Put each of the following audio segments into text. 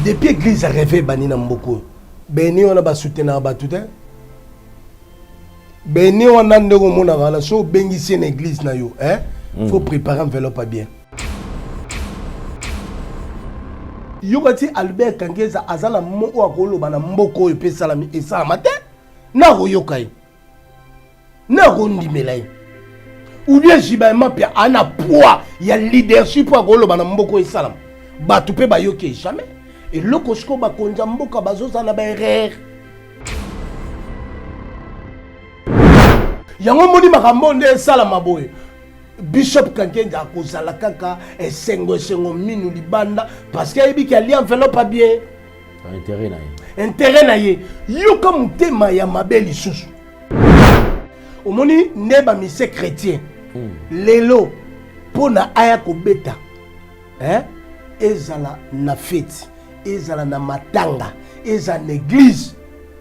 Depuis l'église a rêvé Banina Mboko. Beni on a ba soutenir batute. Beni on a ndeko mona la so bengi si l'église na yo, hein? Faut préparer enveloppe bien. Yokati Albert Kangeza azala mo akolo bana mboko e pesa e sala mate na ro yokai. Na ro ndimelai. Ou bien jibaima pia ana poids ya leadership akolo bana mboko e sala. Batu pe ba yoke jamais. Et le kosko ba konja mboka bazoza na ba erreur. Yango moni makambo nde sala maboye. Bishop Kankenza akozala kaka esengo minu libanda parce qu'il y a li enveloppe pas bien. Intérêt na ye. Intérêt na ye. Yoka mutema ya mabeli susu. Omoni neba mise chrétien. Lelo pona aya kobeta. Hein? Ezala na fête, ezala na matanga, ezala na église.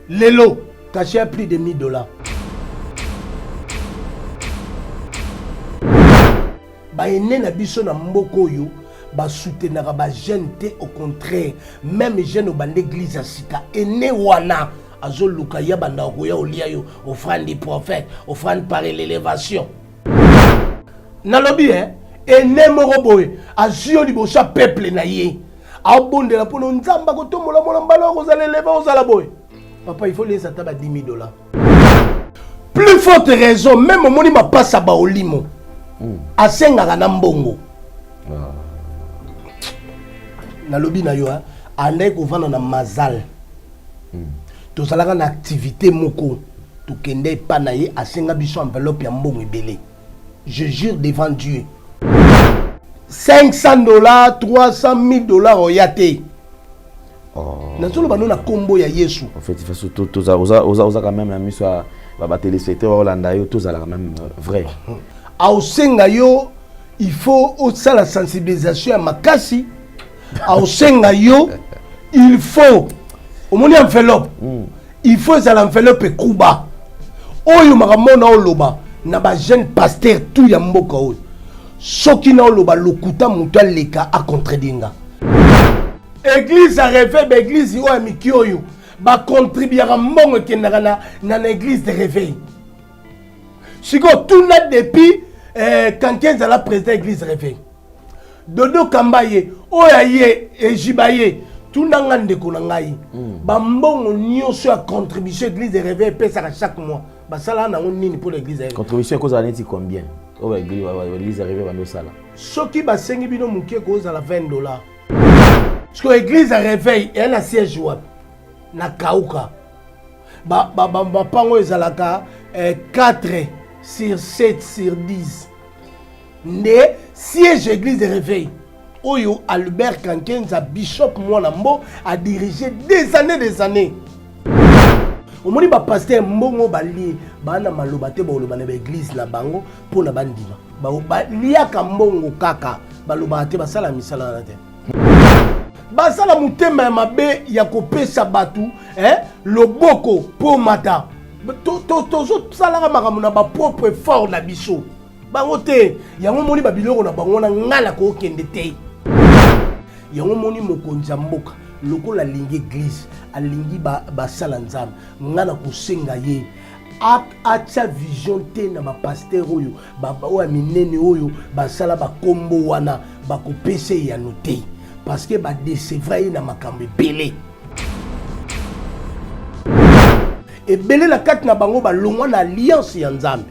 Lelo caché plus de $1000. Ba ene na biso na mboko yo ba soutenir ba jeune te au contraire même jeune au bande église asika ene wana azoluka ya banda ko ya olia yo offrande du prophète offrande par l'élévation nalobi ene moko boye azio libosa peuple na ye abondela pono nzamba ko tomola mona mbalo ko zala leva ozala boye papa il faut les ataba $10,000 plus forte raison même moni ma passe ba olimo asenga na mbongo na lobi na yo ande ko vana na mazal to salaka na activité moko to kende pa na ye asenga biso enveloppe ya mbongo ebele je jure devant Dieu $500 $300,000 oyate na zolo bano na kombo ya Yesu en fait il faut surtout oza quand même la mission ba téléspectateurs Holanda yo tous quand même vrai. Au Sengayo, il faut aussi la sensibilisation à Makasi. Au Sengayo, il faut au moins enveloppe. Il faut ça l'enveloppe Kuba. Oyo makamona oloba na ba jeune pasteur tout ya mboka oyo. Soki na oloba lokuta muta leka a contredinga. Église a réveil, église yo amiki oyo ba contribuer à mbongo kendaka na église de réveil. Siko tout na depuis Kankenza la président église réveil. Dodo Kambaye, Oyaye et Jibaye, tout nanga ndeko nangai. Ba mbongo nyonso a contribution église de réveil pesa chaque mois. Ba sala na nini pour l'église réveil. Contribution cause aneti combien? Oh l'église réveil ba no sala. Soki ba sengi bino muke cause à la $20. Parce que l'église réveil elle a siège wapi na kauka. Ba pango ezalaka 4 sur 7 sur 10. Né siège église de réveil. Oyo Albert Kankenza bishop Mwanambo a dirigé des années. Au moni ba pasteur mbongo bali bana maloba te ba loba na église na bango pour na bandima. Ba liaka mbongo kaka baloba te basala misala na te. Basala mutema ya mabe ya kopesa batu loboko po mata. Tozo salaka makambo na ba propre effort na biso. Bango te yango moni ba biloko na bango na ngala ko kende te. Yango moni mokonza mboka lokola lingi église alingi ba sala nzambe ngana kusenga ye acha vision te na ba pasteur oyo ba oya minene oyo ba sala ba kombo wana ba kopese ya noté parce que ba décevra na makambe belé. Et belé la carte na bango ba longwa na alliance ya nzambe.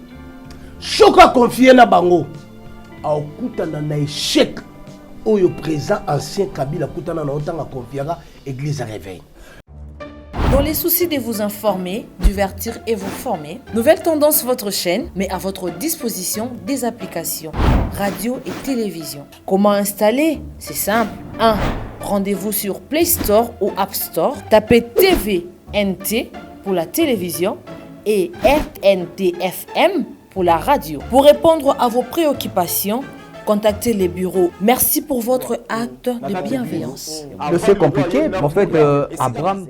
Choka confié na bango. A okutana na échec oyo présent ancien Kabila kutana na otanga confiera église réveil. Dans les soucis de vous informer, divertir et vous former, Nouvelle Tendance votre chaîne met à votre disposition des applications radio et télévision. Comment installer? C'est simple. 1. Rendez-vous sur Play Store ou App Store. Tapez TVNT pour la télévision et RNTFM pour la radio. Pour répondre à vos préoccupations, contactez les bureaux. Merci pour votre acte de bienveillance. C'est compliqué, en fait, Abraham...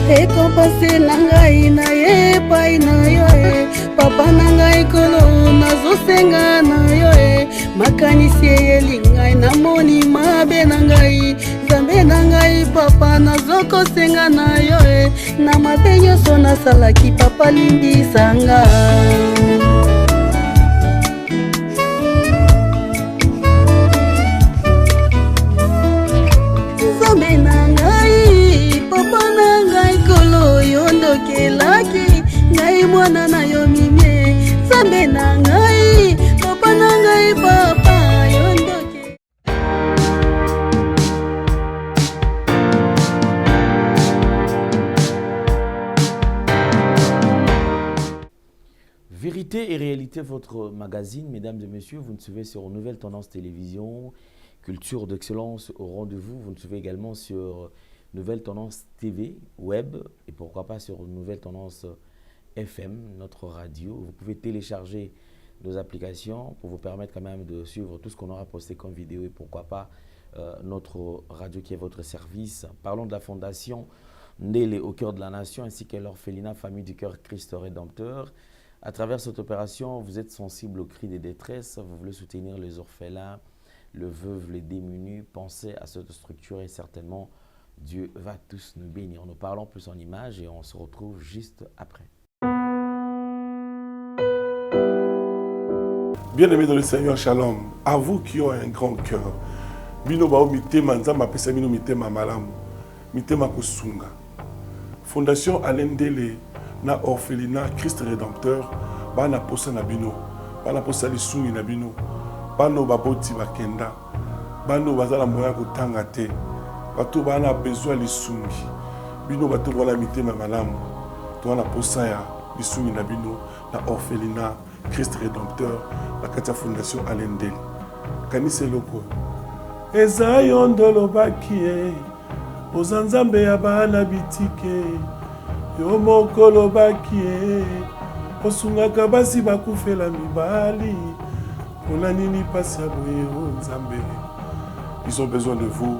Eko pase langai na ye pai na yo papa na ngai kolo nazosenga na yo makanisi eyeli ngai namoni mabe na ngai Nzambe na ngai papa nazokosenga na yo na mabe nyonso nasalaki papa limbisanga Nzambe na ngai papa na ngai kolo yo ndokelaki ngai mwana na yo mimie Nzambe na ngai papa na ngai papa yo ndoke Vérité et réalité, votre magazine, mesdames et messieurs, vous nous suivez sur Nouvelle Tendance Télévision, Culture d'Excellence au rendez-vous. Vous nous suivez également sur Nouvelle Tendance TV, web, et pourquoi pas sur Nouvelle Tendance FM, notre radio. Vous pouvez télécharger nos applications pour vous permettre quand même de suivre tout ce qu'on aura posté comme vidéo et pourquoi pas notre radio qui est votre service. Parlons de la fondation Ndélé au cœur de la nation ainsi que l'orphelinat Famille du Cœur Christ Rédempteur. À travers cette opération, vous êtes sensible aux cris de détresse, vous voulez soutenir les orphelins, le veuve, les démunis. Pensez à cette structure et certainement Dieu va tous nous bénir. Nous parlons plus en images et on se retrouve juste après. Bien-aimés dans le Seigneur, shalom. À vous qui ont un grand cœur. Bino bao mitema nzamba pesa bino mitema malamu. Mitema kosunga. Fondation Alendele na orphelinat Christ Rédempteur bana posa na bino. Bana posa lisungi na bino. Bano baboti bakenda. Bano bazala moya kotanga te. Bato bana besoin lisungi. Bino bato wana mitema malamu. To wana posa ya lisungi na bino na orphelinat Christ Rédempteur, la Katia Fondation Alendele. Kanise loko. Eza yondolo bakie, ozanzambe ya bana bitike, yo mokolo bakie, osungaka basi bakufela mibali, pona nini pasi ya boye o nzambe. Ils ont besoin de vous,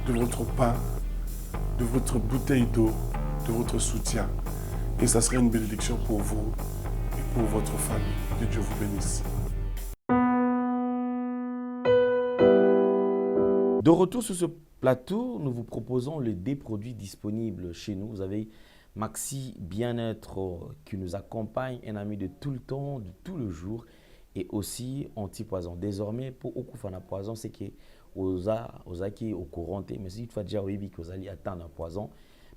de votre pain, de votre bouteille d'eau, de votre soutien. Et ça serait une bénédiction pour vous. Pour votre famille. Que Dieu vous bénisse. De retour sur ce plateau, nous vous proposons les deux produits disponibles chez nous. Vous avez Maxi Bien-être qui nous accompagne, un ami de tout le temps, de tout le jour, et aussi anti-poison. Désormais, pour Okufana poison, c'est que Ozaki au courant, mais si tu fais déjà oui que Ozali attendre un poison,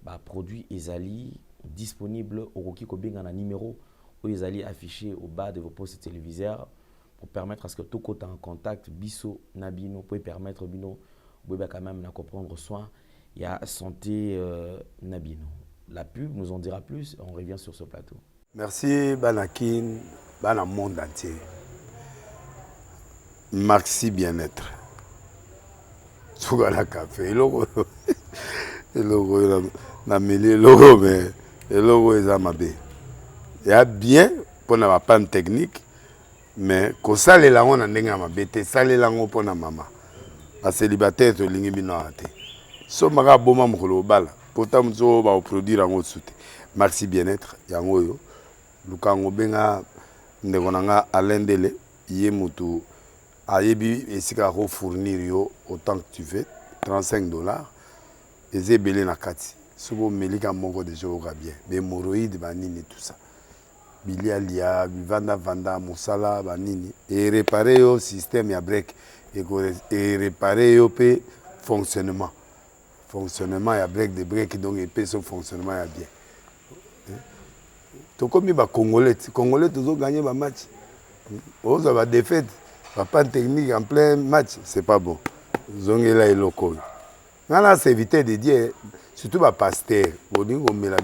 bah produit Ezali disponible au Roki Kobinga na numéro où ils allaient afficher au bas de vos postes téléviseurs pour permettre à ce que tout côté en contact, biso, nabino, pour permettre bino, quand même à comprendre soin, il y a santé nabino. La pub nous en dira plus, on revient sur ce plateau. Merci Banakin, Bana monde entier. Maxi Bien-être. Tout à la café, le logo, na mêlé logo, mais le logo est amabé. Il y a bien pour la panne technique, mais quand ça les langues on a n'enga ma bête, ça les langues pour la maman. La célibataire to lingi bino ate. So maga boma mukolo bala. Pourtant mzo ba produire en soute. Maxi Bien-être yango yo. Lukango benga ndekonanga Alendele yé mutu ayebi esika ko fournir yo autant que tu veux, $35. Eze belé na kati. Sobo melika moko de joga bien. Des hémorroïdes banini tout ça. Bilialia, vanda, mosala, banini. Et réparer le système ya break. Et réparer le fonctionnement. Fonctionnement ya break de break, donc et son fonctionnement ya bien. Tout comme les Congolais. Les Congolais, ils ont gagné le match. Ils ont défaite. Pas de technique en plein match, c'est pas bon. Ils ont gagné les locaux. Là, c'est éviter de dire, surtout les pasteurs, ils ont mela.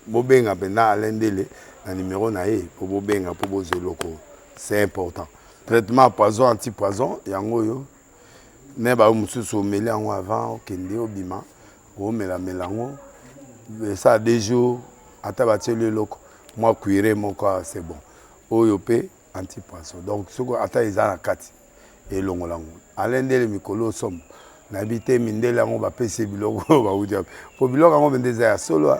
Bobenga pena Alendele na numéro nae pour bobenga pour bozo loko, c'est important. Traitement poison anti-poison yango yo ne ba mususu meli yango avant okende obima o mela melango ça des jours ata bateli loko moi cuire mon corps c'est bon oyo pe anti-poison donc soko ata ezala kati et longolango Alendele mikolo somme n'habiter mindele yango ba pese biloko ba udia po biloko yango bendeza ya solo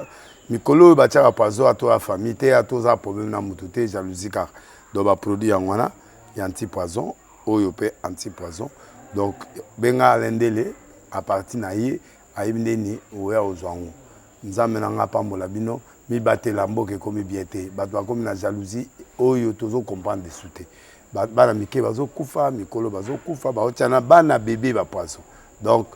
mikolo ba tia poison à toi famille te à toi problème na mutu te jalousie car donc ba produit yangwana ya anti poison oyo pe anti poison donc benga lendele à partir na ye ayibindeni oya ozwango nzambe na nga pambola bino mi batela mboke komi bien te bato komi na jalousie oyo tozo comprendre dessous te bana mike bazo kufa mikolo bazo kufa ba otiana bana bébé ba poisson donc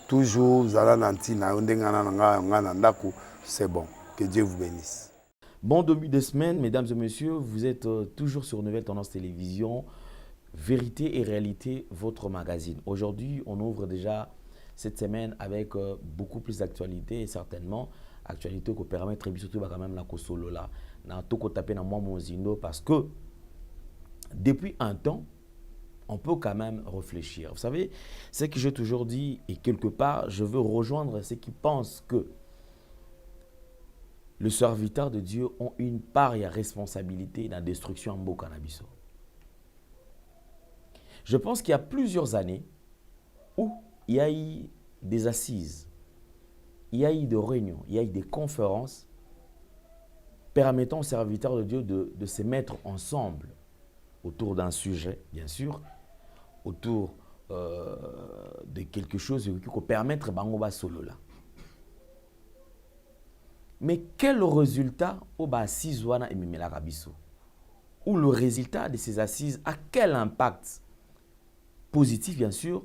toujours zala nanti na ndengana nga na ndako c'est bon que Dieu vous bénisse. Bon début de semaine mesdames et messieurs, vous êtes toujours sur Nouvelle Tendance Télévision, Vérité et Réalité, votre magazine. Aujourd'hui, on ouvre déjà cette semaine avec beaucoup plus d'actualités et certainement actualité qui permet très bien surtout quand même la Kosolo là, na toko taper na moi mon zindo parce que depuis un temps, on peut quand même réfléchir. Vous savez, ce que j'ai toujours dit et quelque part, je veux rejoindre ceux qui pensent que les serviteurs de Dieu ont une part et responsabilité dans la destruction en Bokanabiso. Je pense qu'il y a plusieurs années où il y a eu des assises, il y a eu des réunions, il y a eu des conférences permettant aux serviteurs de Dieu de se mettre ensemble autour d'un sujet, bien sûr, autour de quelque chose qui peut permettre Bangoba Solo là. Mais quel résultat au assise wana emimela kabiso? Ou le résultat de ces assises a quel impact positif bien sûr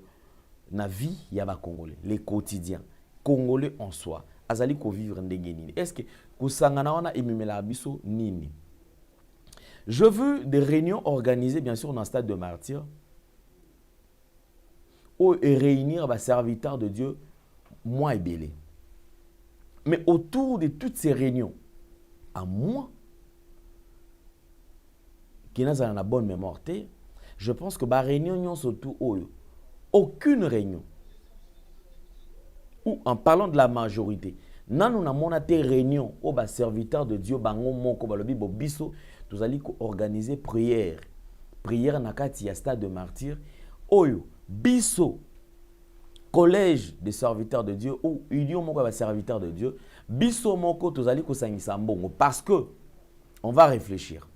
na vie yaba congolais, les quotidiens congolais en soi, azali ko vivre ndenge nini? Est-ce que kusangana wana emimela kabiso nini? Je veux des réunions organisées bien sûr dans le stade de martyrs ou réunir les serviteurs de Dieu moi et belé. Mais autour de toutes ces réunions, à moi, qui n'a pas la bonne mémoire, je pense que la réunion surtout aucune réunion, ou en parlant de la majorité, nous avons des réunions où les serviteurs de Dieu, nous allons organiser prière. Prière dans le stade de martyrs, oyo biso collège des serviteurs de Dieu ou union moko ba serviteurs de Dieu biso moko tozali ko sangisa mbongo parce que on va réfléchir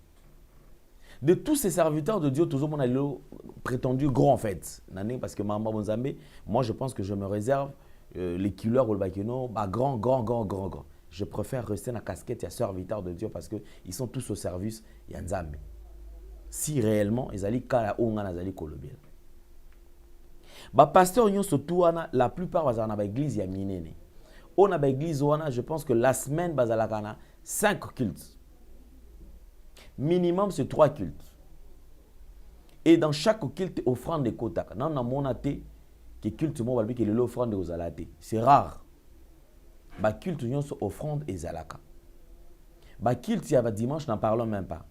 de tous ces serviteurs de Dieu toujours mon allo prétendu grand en fait parce que Mamba Bonzambe moi je pense que je me réserve les killers ou le bakeno ba grand je préfère rester dans la casquette ya serviteurs de Dieu parce que ils sont tous au service ya Nzambe si réellement ils allaient kala onga nazali kolobela. Ba pasteur surtout la plupart bazana ba église ya minene. On a ba église wana je pense que la semaine bazala kana 5 cultes. Minimum c'est 3 cultes. Et dans chaque culte offrande de kota. Nan na monate que culte mo balbi que l'offrande aux alate. C'est rare. Ba culte nyonso offrande et zalaka. Ba culte ya ba dimanche n'en parlons même pas.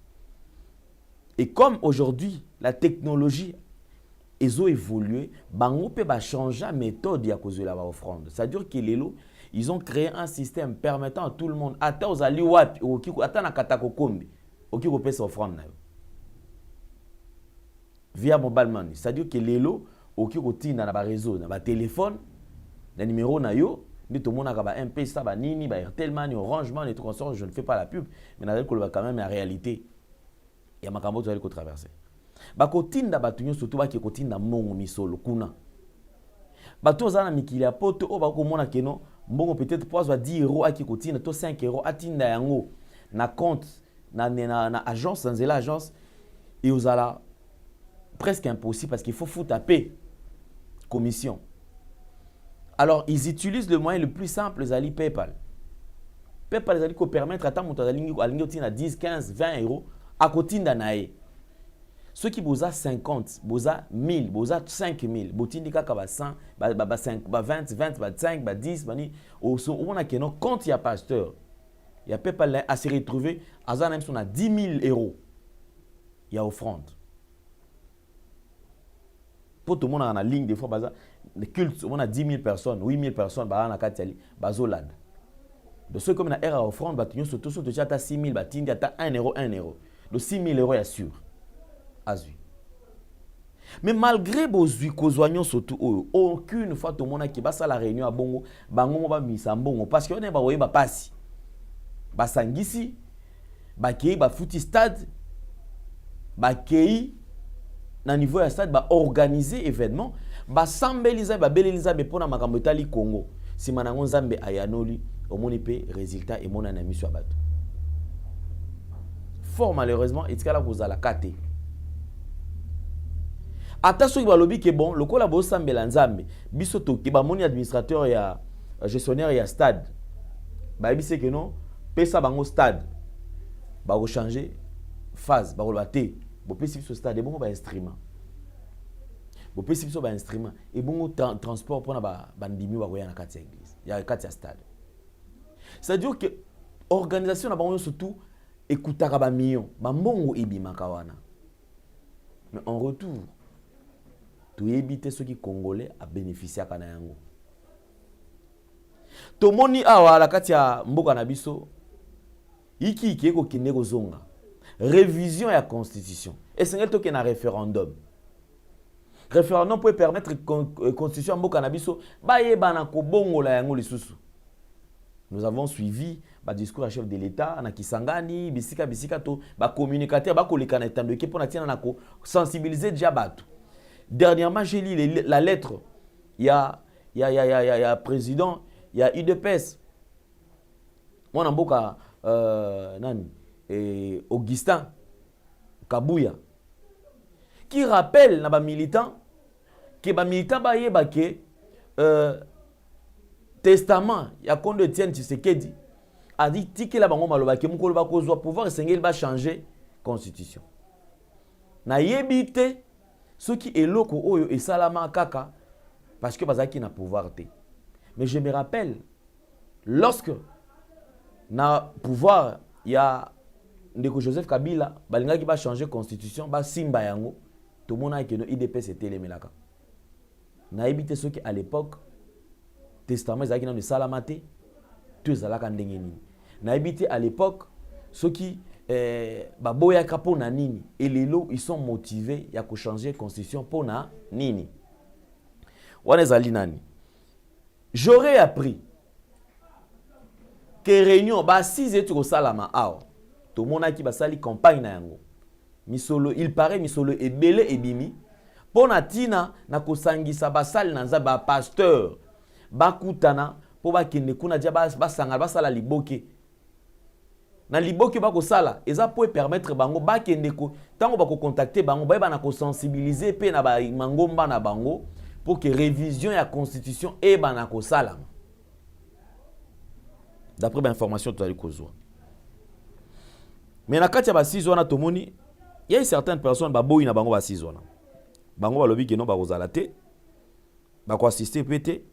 Et comme aujourd'hui la technologie ils ont évolué, bango pe ba changer méthode ya cause la offrande. C'est-à-dire que ils ont créé un système permettant à tout le monde ata ozali wapi okiko ata na katako kombi okiko pesa offrande na yo. Via mobile money. C'est-à-dire que lelo okiko tina na ba réseau na ba téléphone na numéro na yo ni tout le monde a ba M-Pesa ba nini ba Airtel Money Orange Money et tout ça, je ne fais pas la pub mais na ko quand même la réalité. Il y a makambo to aller ko traverser. Bakotinda batunyo surtout ba kotinda mongo misolo kuna bato zana mikili ya poto o bakomona keno mbongo peut-être poids 10 € aki kotinda to 5 € atinda yango na compte na agence dans l'agence et osala presque impossible parce qu'il faut foutre à paix commission. Alors ils utilisent le moyen le plus simple zali PayPal zali ko permettre ata moto alingi tina 10 15 20 € a kotinda nae. Ceux qui bosa 50, bosa 1000, bosa 5000, botindi kaka ba 100, ba 5, ba 20, 25, ba 10, bani on a que non quand il y a pasteur. Il y a PayPal à se retrouver à ça même on a 10 000 €. Il y a offrande. Pour tout le monde en ligne des fois baza les cultes on a 10 000 personnes, 8 000 personnes ba na katali bazolad. De ceux comme na era offrande ba tunyo surtout déjà à 6 000 ba tindi à 1 €, 1 €. De 6 000 € est sûr. Azui. Mais malgré bozui kozwanyo surtout aucune fois tout le monde qui va à la réunion à bongo bango ba misa bongo parce que on est ba oye ba passi basangisi bakei bafuti stade bakei na niveau ya stade ba organiser événement basambeli nzambe babeleli nzambe mpona makambo etali Congo nsima nango nzambe ayanoli omoni mpe résultat emonana na miso ya bato fort malheureusement etikala kozala kate ata soki balobi ke bon lokola bosambela nzambe biso toke bamoni administrateur ya gestionnaire ya stade bayebise ke non pesa bango stade bakochanger phase bakoloba te bopesi biso stade ebongo bainstrument bopesi biso bainstrument ebongo transport mpona bandimi bakoya na kati ya église ya kati ya stade c'est-à-dire que organisation na bango nyonso tout ekutaka bamillion bambongo ebimaka wana mais en retour toyebi te soki congolais abénéficiaka na yango tomoni awa na kati ya mboka na biso iki ekokende kozonga révision ya constitution esengeli toke na référendum peut permettre constitution ya mboka na biso bayebana kobongola yango lisusu. Nous avons suivi le discours à chef de l'État, na Kisangani, bisika to ba communicateur ba koleka na etando ke pona tina na ko sensibiliser déjà batu. Dernièrement, j'ai lu la lettre. Il y a président, il y a UDPS. Moi namboka nani Augustin Kabouya qui rappelle na ba militant que ba militant ba yeba ke testament ya Kondo Etienne Tshisekedi a dit que la bango maloba ke mukolo ba kozwa pouvoir esengeli ba changer constitution. Na yebite ceux qui eloko oyo et salama kaka parce que bazaki na pouvoir te. Mais je me rappelle lorsque na pouvoir ya ndeko Joseph Kabila balingaki ba changer constitution ba simba yango to mona ke no IDPS était les melaka. Na yebite ceux qui à l'époque testament ezalaki na salamate tout ezalaka ndenge nini na ebite à l'époque ceux qui baboyaka pona nini et lelo ils sont motivés ya ko changer constitution pona nini wana ezali nani j'aurais appris que réunion ba 6 etu ko salama awa to monaki basali campagne na yango misolo il paraît misolo ebele ebimi pona tina na kosangisa basali na nzaba pasteur bakutana po bakende kuna dia basanga basala liboke na liboke bakosala eza po permettre bango bakende ko tango bako contacter bango ba na ko sensibiliser pe na ba mangomba na bango pour que révision ya constitution e bana ko sala d'après ba information to ali kozwa mais na kati ya ba 6 wana tomoni il y a certaines personnes ba boyi na bango ba 6 wana bango balobi ke no ba kozala te ba ko assister pété.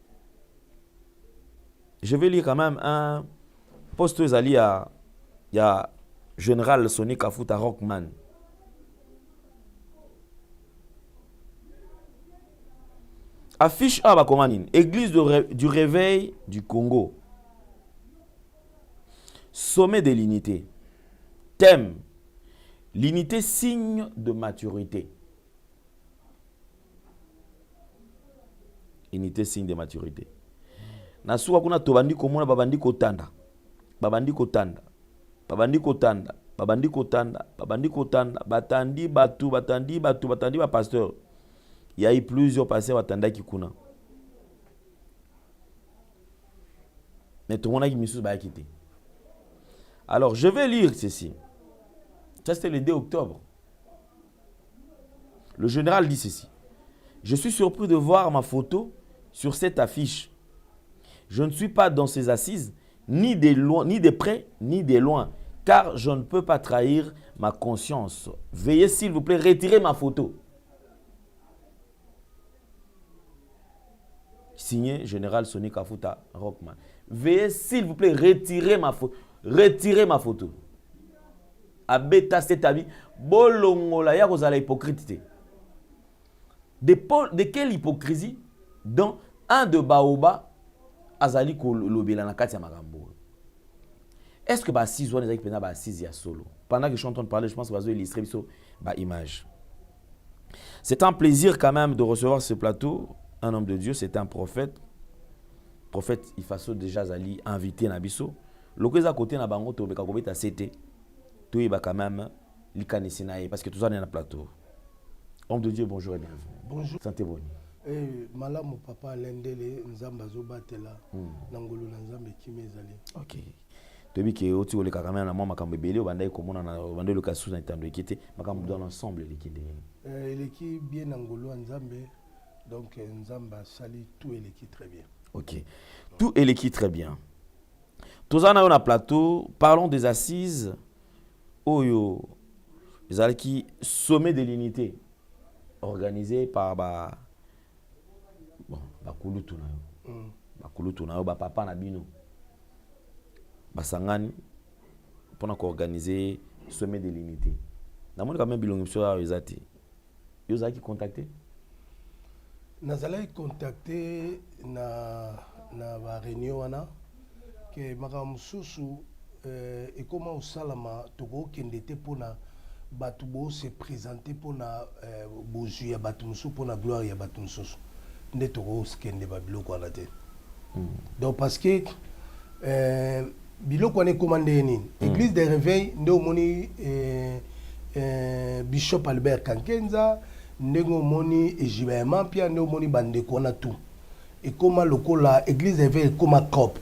Je vais lire quand même un post il y a général Sonic Kafuta Rockman. Affiche à Bakomanine, Église du réveil du Congo. Sommet de l'unité. Thème: l'unité signe de maturité. Unité signe de maturité. Nasuka kuna tobandi komona babandi kotanda batandi ba pasteur. Il y a eu plusieurs pasteurs batandaki kuna mais tout le monde a mis sous baïkité. Alors je vais lire ceci. Ça c'était le 2 octobre. Le général dit ceci: je suis surpris de voir ma photo sur cette affiche. Je ne suis pas dans ces assises, ni de loin, ni de près, ni de loin, car je ne peux pas trahir ma conscience. Veuillez, s'il vous plaît, retirer ma photo. Signé Général Sonic Kafuta Rockman. Veuillez, s'il vous plaît, retirer ma photo. Retirez ma photo. Abeta cet avis. Bolongola ya kozala hypocrite. De quelle hypocrisie? Dans un de Baoba. Azali ko lobela na kati ya makambo. Est-ce que ba 6 wana ezaki pena ba 6 ya solo? Pendant que je suis en train de parler, je pense que bazo illustrer biso ba image. C'est un plaisir quand même de recevoir ce plateau un homme de Dieu, c'est un prophète. Prophète Ifaso déjà Zali invité na biso loko eza côté na bango to beka kobeta CT to yeba quand même likanisi na ye parce que tout ça na plateau. Homme de Dieu, bonjour et bienvenue. Bonjour. Santé bonne. Malamu papa Lendele nzamba zobatela nangolo na nzambe kimezali. OK. Tobi ke oti ole quand même na mwa makambo ebele obanda ekomona na obanda le kasu na itando ekite makambo dans l'ensemble likinde. Eleki bien nangolo nzambe donc nzamba sali tout eleki très bien. OK. Tout eleki très bien. Tozana on a plateau, parlons des assises Oyo ezalaki sommet de l'unité organisé par bakulutu na yo. Bakulutu na yo ba papa na bino. Basangani pour organiser sommet de l'unité. Na moni quand même bilongi so ezati. Yo zaki contacter? Nazalaki contacter na ba réunion wana que makambo susu et comment au salama toko kendete pona batu bo se présenter pona bozu ya batu musu pona gloire ya batu musu nde toko skende ba biloko ala te. Donc parce que biloko ne commandé ni église des réveils nde omoni Bishop Albert Kankenza ndenge omoni Ejiba Mampia nde omoni bandeko na tout et comment lokola église des réveils comme cop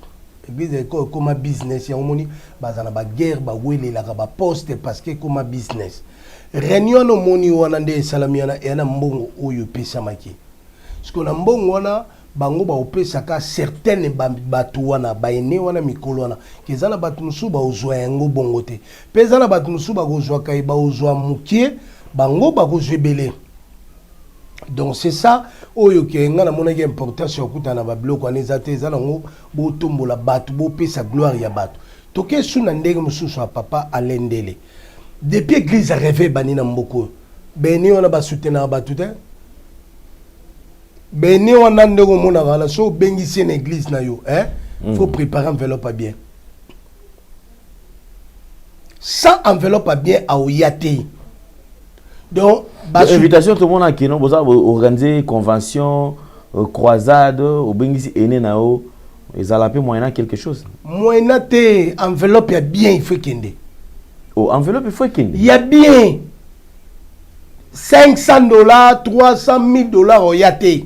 église comme business ya omoni bazana ba guerre ba welela ka ba poste parce que comme business réunion no moni wana nde salamiana yana mbongo oyo pesa maki parce que na mbongo wana bango ba opesa ka certaines batu wana ba ene wana mikolo wana kezana batu musu ba ozwa yango bongo te pesa na batu musu ba kozwa kai ba ozwa mukie bango ba kozwebele. Donc c'est ça oyo ke nga na mona ki importance ya kutana ba bloko anezate za nango bo tombola batu bo pesa gloire ya batu toke suna ndenge mususu papa Alendele depuis église rêvé bani na mboko beni wana ba soutenir batu te beni wana ndego mona gala so bengisi na église na yo faut préparer enveloppe bien sans enveloppe bien a oyate. Donc, invitation tout le monde qui non besoin organiser convention croisade au bengisi ene nao ils allaient moyennant quelque chose moyennant te enveloppe ya bien il faut kende oh enveloppe il faut kende il y a bien $500 $300,000 au yate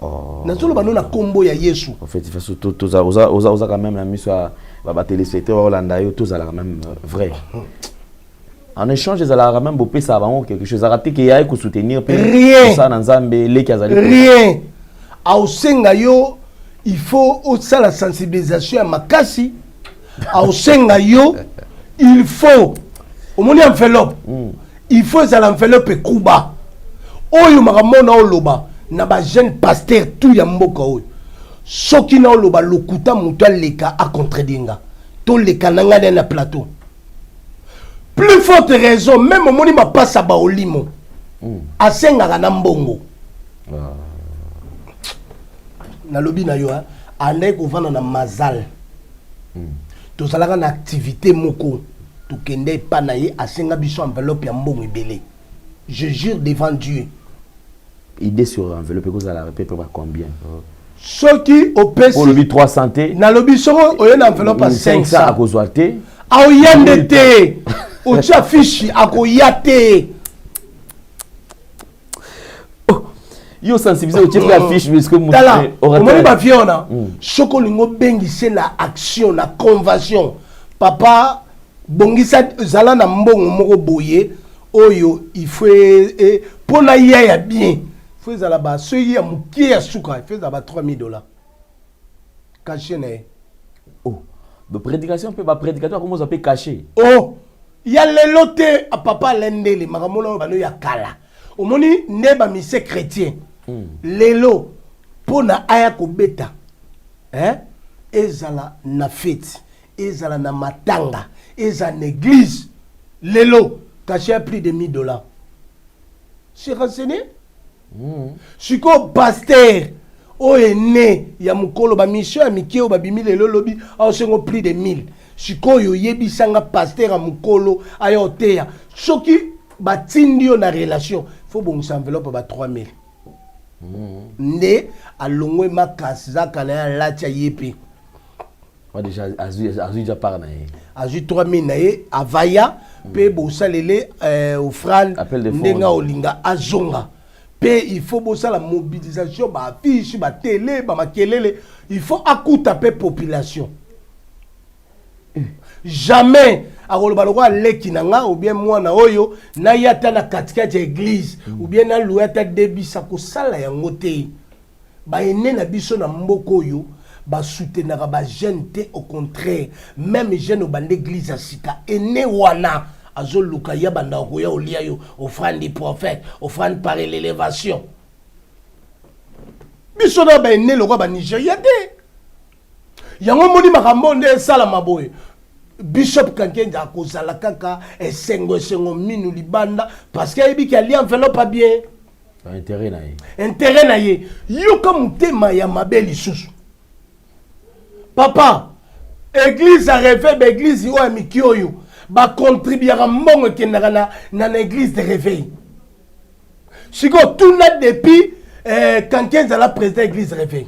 oh na solo bano na combo ya Yesu en fait il faut tout ça oza quand même la mise ba téléspectateurs Hollanda yo tout ça quand même vrai. En échange, ils allaient même beaucoup ça avant quelque chose. Arrêter qu'il y ait que soutenir. Rien. Ça dans Zambé, les Kazali. Rien. Au Sengayo, il faut aussi la sensibilisation à Makasi. Au Sengayo, il faut au moins enveloppe. Il faut ça l'enveloppe Kuba. Oyo makamona oloba na ba jeune pasteur tout ya mboka oyo. Soki na oloba lokuta mutu leka a contredinga. To leka nanga na plateau. Plus forte raison, même au moni ma passe à Baolimo. A senga na mbongo. Na lobi na yo hein, allez ko vana na mazal. To salaka na activité moko. To kende pa na ye a senga biso enveloppe ya mbongo ebele. Je jure devant Dieu. Idée sur enveloppe que vous allez répéter combien? Ce qui au PC. Pour le 300 T. Na lobi soro o yon enveloppe à 500 à cause de a oyande te. O tia fichi akoyate. Yo sensibiliser o tia la fiche parce que mon orateur ba fiona soko lingo bengise na action na convention papa bongisa zala na mbongo moko boye oyo il faut pona ya bien faut zala ba so ya mukie ya suka il faut zala ba $3,000 caché na oh de prédication peut ba prédicateur comment ça peut cacher oh il y a les lotés à papa Lendele makamona bano ya kala omoni neba mise chrétien lelo pona aya ko beta ezala na fête ezala na matanga ezala na église lelo caché plus de $1,000 c'est renseigné siko pasteur o ene ya mukolo ba mission ya mikio ba bimi lelo lobi a sengo plus de 1000 siko yo yebisanga pasteur a mukolo ayo teya soki batindi yo na relation faut bon enveloppe ba 3,000 nde alongwe makasi zaka na ya latia yepe Moi déjà azui déjà par naé. Azui 3000 naé avaya pe bosalele offrande ndenga olinga azonga. Pe il faut bosala mobilisation ba affiche ba télé ba makelele, il faut akuta pe population. Jamais akoloba lokwa leki nanga ou bien mwana oyo na yata na katika ya église ou bien na luata debisa ko sala yango te. Ba ene na biso na mboko oyo ba soutenaka ba jeune te, au contraire même jeune ba l'église asika ene wana azoluka ya banda ko ya olia yo offrande des prophètes, offrande par l'élévation. Biso na ba ene lokwa ba Nigeria te. Yango moni makambo nde sala maboye. Bishop Kankenza akozala kaka esengo minu libanda parce que yebi ki ali enveloppe pas bien. Intérêt na ye. Intérêt na ye. Yoka mutema ya mabeli susu. Papa, église a réveil, église yo amikioyo ba contribuera mbongo kendaka na église de réveil. Siko tout na depuis Kankenza la président église réveil.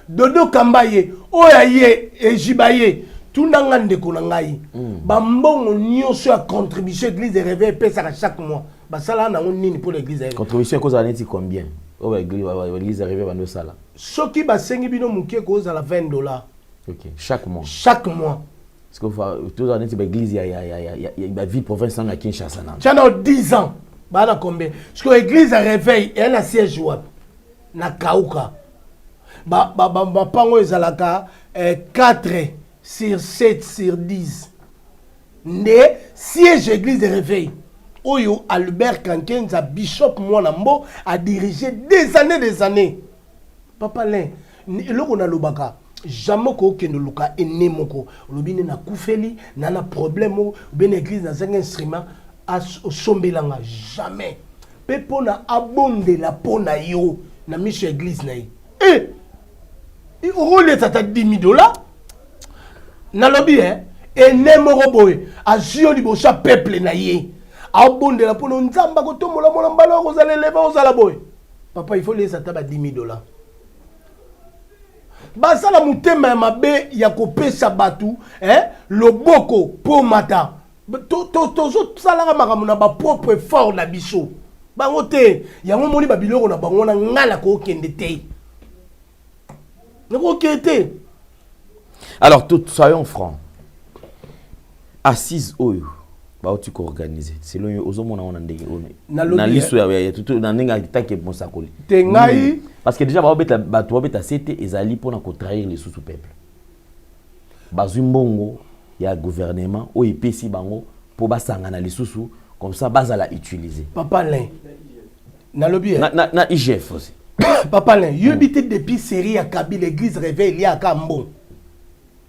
Dodo Kambaye, Oyaye et Jibaye, tout le monde est Bambon, nyonso a contribution à l'église de réveil, pèsera chaque mois. Basala na nini pour l'église de réveil. Contribution cause à l'église combien? Oh, l'église de réveil va nous ça là. Ce qui va sengi bino muké cause à la $20. Ok, chaque mois. Chaque mois. Parce que tout à l'église, il y a la ville province à Kinshasa. Tu as 10 ans. Bah combien? Parce que l'église de réveil, elle a siège jouable. Na Kauka. Pango ezalaka 4 sur 7 sur 10. Ne siège église de réveil. Oyo Albert Kankenza bishop Mwanambo a dirigé des années. Papa Len, loko na lobaka jamais ko kende luka ene moko. Lobine na kufeli, na problème ou bien église na zeng instrument a sombelanga jamais. Pepo na abonde la pona yo na mission église na yi. Il roule tata $10,000. Na lobby et nemoro boy a jio libosa peuple na ye. A bonde la pono nzamba ko tomola mona mbala ko zala leva o zala boy. Papa il faut les ataba $10,000. Basala mutema mabe ya kopesa batu loboko po mata. To sala makambo na ba propre fort na biso. Bango te yango moni ba biloko na bango na ngala ko kende te. Alors, soyons francs. Assise oyo, bah tu peux organiser. C'est le aux hommes on a ndenge na listo ya tout na ndenge atake mosakoli. Tengai parce que déjà ba to beta c'était ezali pour na ko trahir les sous peuple. Bazumbongo ya gouvernement o epesi bango pour basangana les sous comme ça bazala utiliser. Papa Len. Na lobby na IGF aussi. Papa Len, you habite depuis série à Kabila l'église réveil il y a Kambo.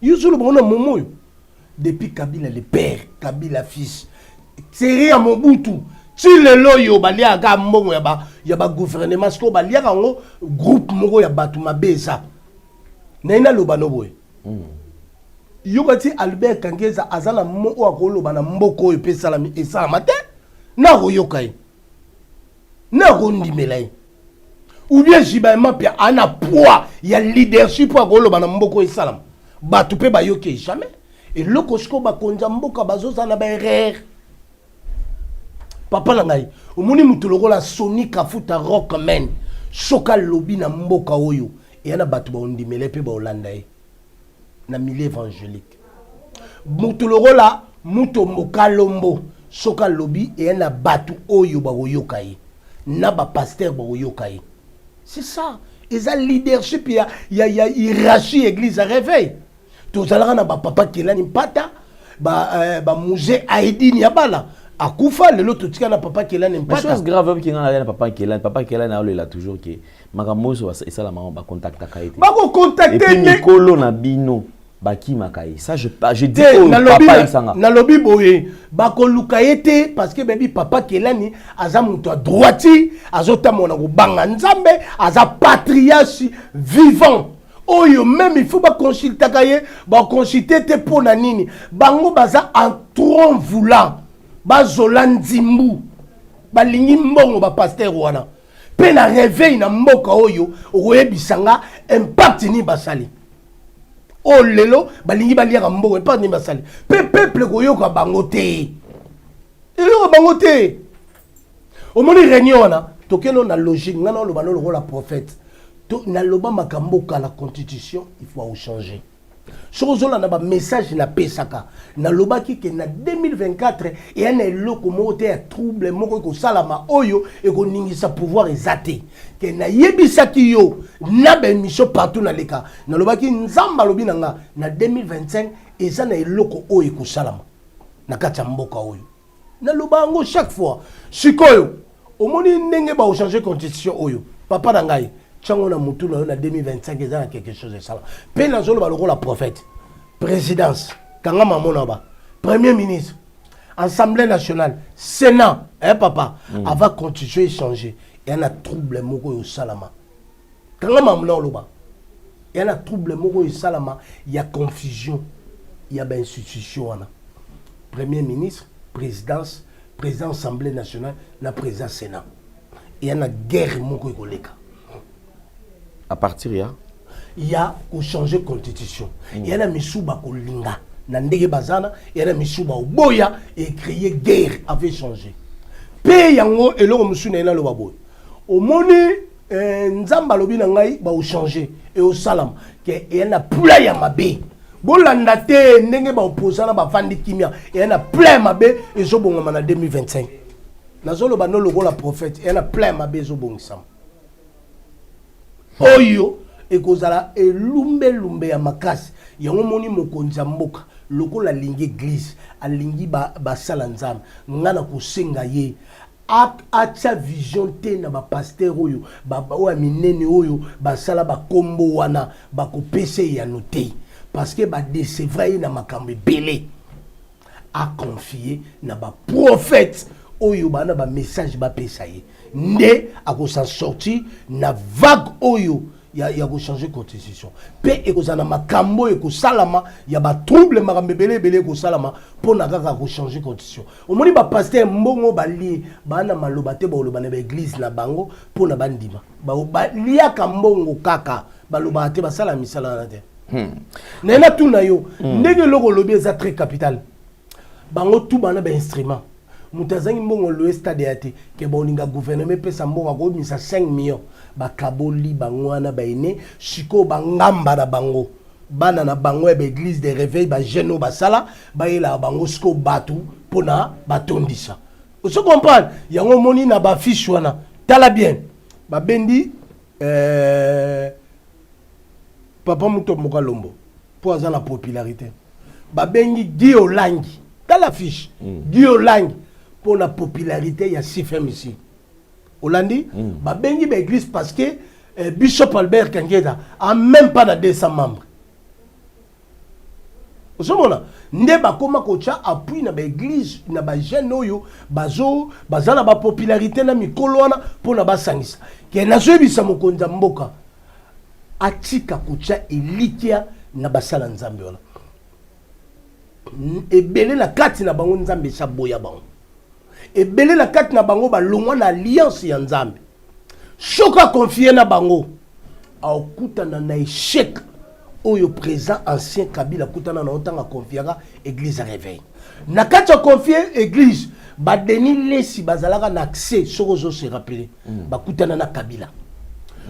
You sur le bon moment depuis Kabila le père, Kabila fils. Série à Mobutu. Si le loyo bali à Kambo ya ba gouvernement sko bali à ngo groupe moko ya batu mabeza. Na lobano boy. You gati Albert Kankenza azala moko akoloba na mboko pe salami et salamate na royokai. Na rondimelayi. Ou bien Jibaima pia ana poids, il y a leadership pour akoloba na mboko et salam. Batu pe bayoke jamais. Et lokosko ba konza mboka bazoza na ba erreur. Papa langai, omoni mutu lokola Sony Kafuta Rockman, soka lobby na mboka oyo. Et yana batu ba ondimele pe ba Holanda na milieu évangélique. Mutu lokola muto mokalombo, soka lobby et yana batu oyo ba oyoka ye. Na ba pasteur ba oyoka ye. C'est ça. Ils ont leadership, il y a hiérarchie église à réveil. Tout ça là, papa qui l'a n'impata, musée Aïdi Niabala. À Koufa, l'autre tout na papa qui l'a n'impata. Chose grave qui a papa qui l'a il a toujours qui Magamoso et ça la maman va contacter Kaïti. Ba ko contacter. Et puis Nicolo na bino. Baki Makai. Ça je dis papa na lobby boye bako lukayete parce que baby papa kelani aza muto à droiti azota mona ko banga nzambe aza patriarche vivant. Oyo même il faut ba consulter kaye ba consulter te pona nini bango baza en tronc voulant ba zolandimbu ba lingi mbongo ba pasteur wana pe na réveil na mboka oyo oyebisanga impact ni basali. o lelo balingi baliaka mbongo pas ni basali pe peuple koyoka bango te eloko bango te omoni réunion wana tokeno na logique ngana oloba no la prophète to na loba makambo ka la constitution il faut changer chose là na ba message na pesaka na loba ki ke na 2024 et un eloko moko te ya trouble moko ko salama oyo e ko ningisa pouvoir ezate ke na yebisaki yo na ba mission partout na leka na loba ki nzamba lobi na 2025 eza na eloko oyo ko salama na kati mboka oyo na loba ngo chaque fois sikoyo omoni ndenge ba changer constitution oyo papa na ngai Tchango na mutu na 2025 ils ont quelque chose de ça. Pe na zolo ba la prophète, présidence, kanga mamona ba, premier ministre, assemblée nationale, sénat, papa, avant constitution changer, il y a un trouble moko yo salama. Kanga mamona loba. Il y a un trouble moko yo salama, il y a confusion, il y a ben institution wana. Premier ministre, présidence, président assemblée nationale, na président sénat. Il y a une guerre moko yo leka. À partir il y a qu'on changer constitution. Il y a une misuba ko linga. Na ndege bazana, il y a une misuba boya et créer guerre avait changé. Pe yango eloko musuna ina lo baboy. Au moni nzamba lobi na ngai ba changer et au salam que il y a pula ya mabe. Bolanda te ndenge ba opposana ba fandi kimia. Il y a plein mabe et zo bonga na 2025. Na zolo ba no logo la prophète, il y a plein mabe zo bongisam. Oyo ekozala elumbe lumbe ya makasi yango moni mokonzi ya mboka lokola lingi église alingi basala nzambe ngana kosenga ye atia vision te na pasteur oyo oyo minene oyo basala bakombo wana bakopesa ya note parce que décevra ye na makambo ebele a confier na prophète oyo bana message bapesa ye nde akosa sorti na vague oyo ya ko changer constitution pe ekozana makambo eko salama ya ba trouble makambo belé ko salama pona kaka ko changer constitution omoni ba pasteur mbongo bali bana maloba te ba loba na église na bango pona bandima ba liaka mbongo kaka baloba te basala misala na te nena tuna yo ndenge loko lobi eza très capital bango tout bana ba instrument mutazangi mbongo lo stade yate ke boninga gouvernement pesa mbongo ko misa 5 millions bakaboli bangwana baine siko bangamba na bango bana na bango ya église de réveil ba jeno basala baila bango siko batu pona batondisa vous comprenez yango moni na ba fiche wana tala bien ba bendi papa muto mokalombo pour avoir la popularité ba bengi Dio Langi tala fiche Dio Langi pour la popularité, il y a 6 femmes ici. Hollandi, bah bengi l'église parce que Bishop Albert Kangeda a même pas de 200 membres. Vous savez là, ne ba koma kocha appui na l'église, na ba jeune oyo, bazo, bazana ba popularité na mikolo wana pour na ba sangisa. Ke na zo bisa mokonza mboka. Atika kocha elikia na basala nzambe wana. Ebele na kati na bango nzambe sa boya bango. Et belé la carte na bango ba longwa na alliance ya nzambe choka confier na bango a okutana na échec oyo présent ancien Kabila kutana na otanga confiera église à réveil na kati ya confier église ba deni lesi bazalaka na accès soko se rappeler ba kutana na Kabila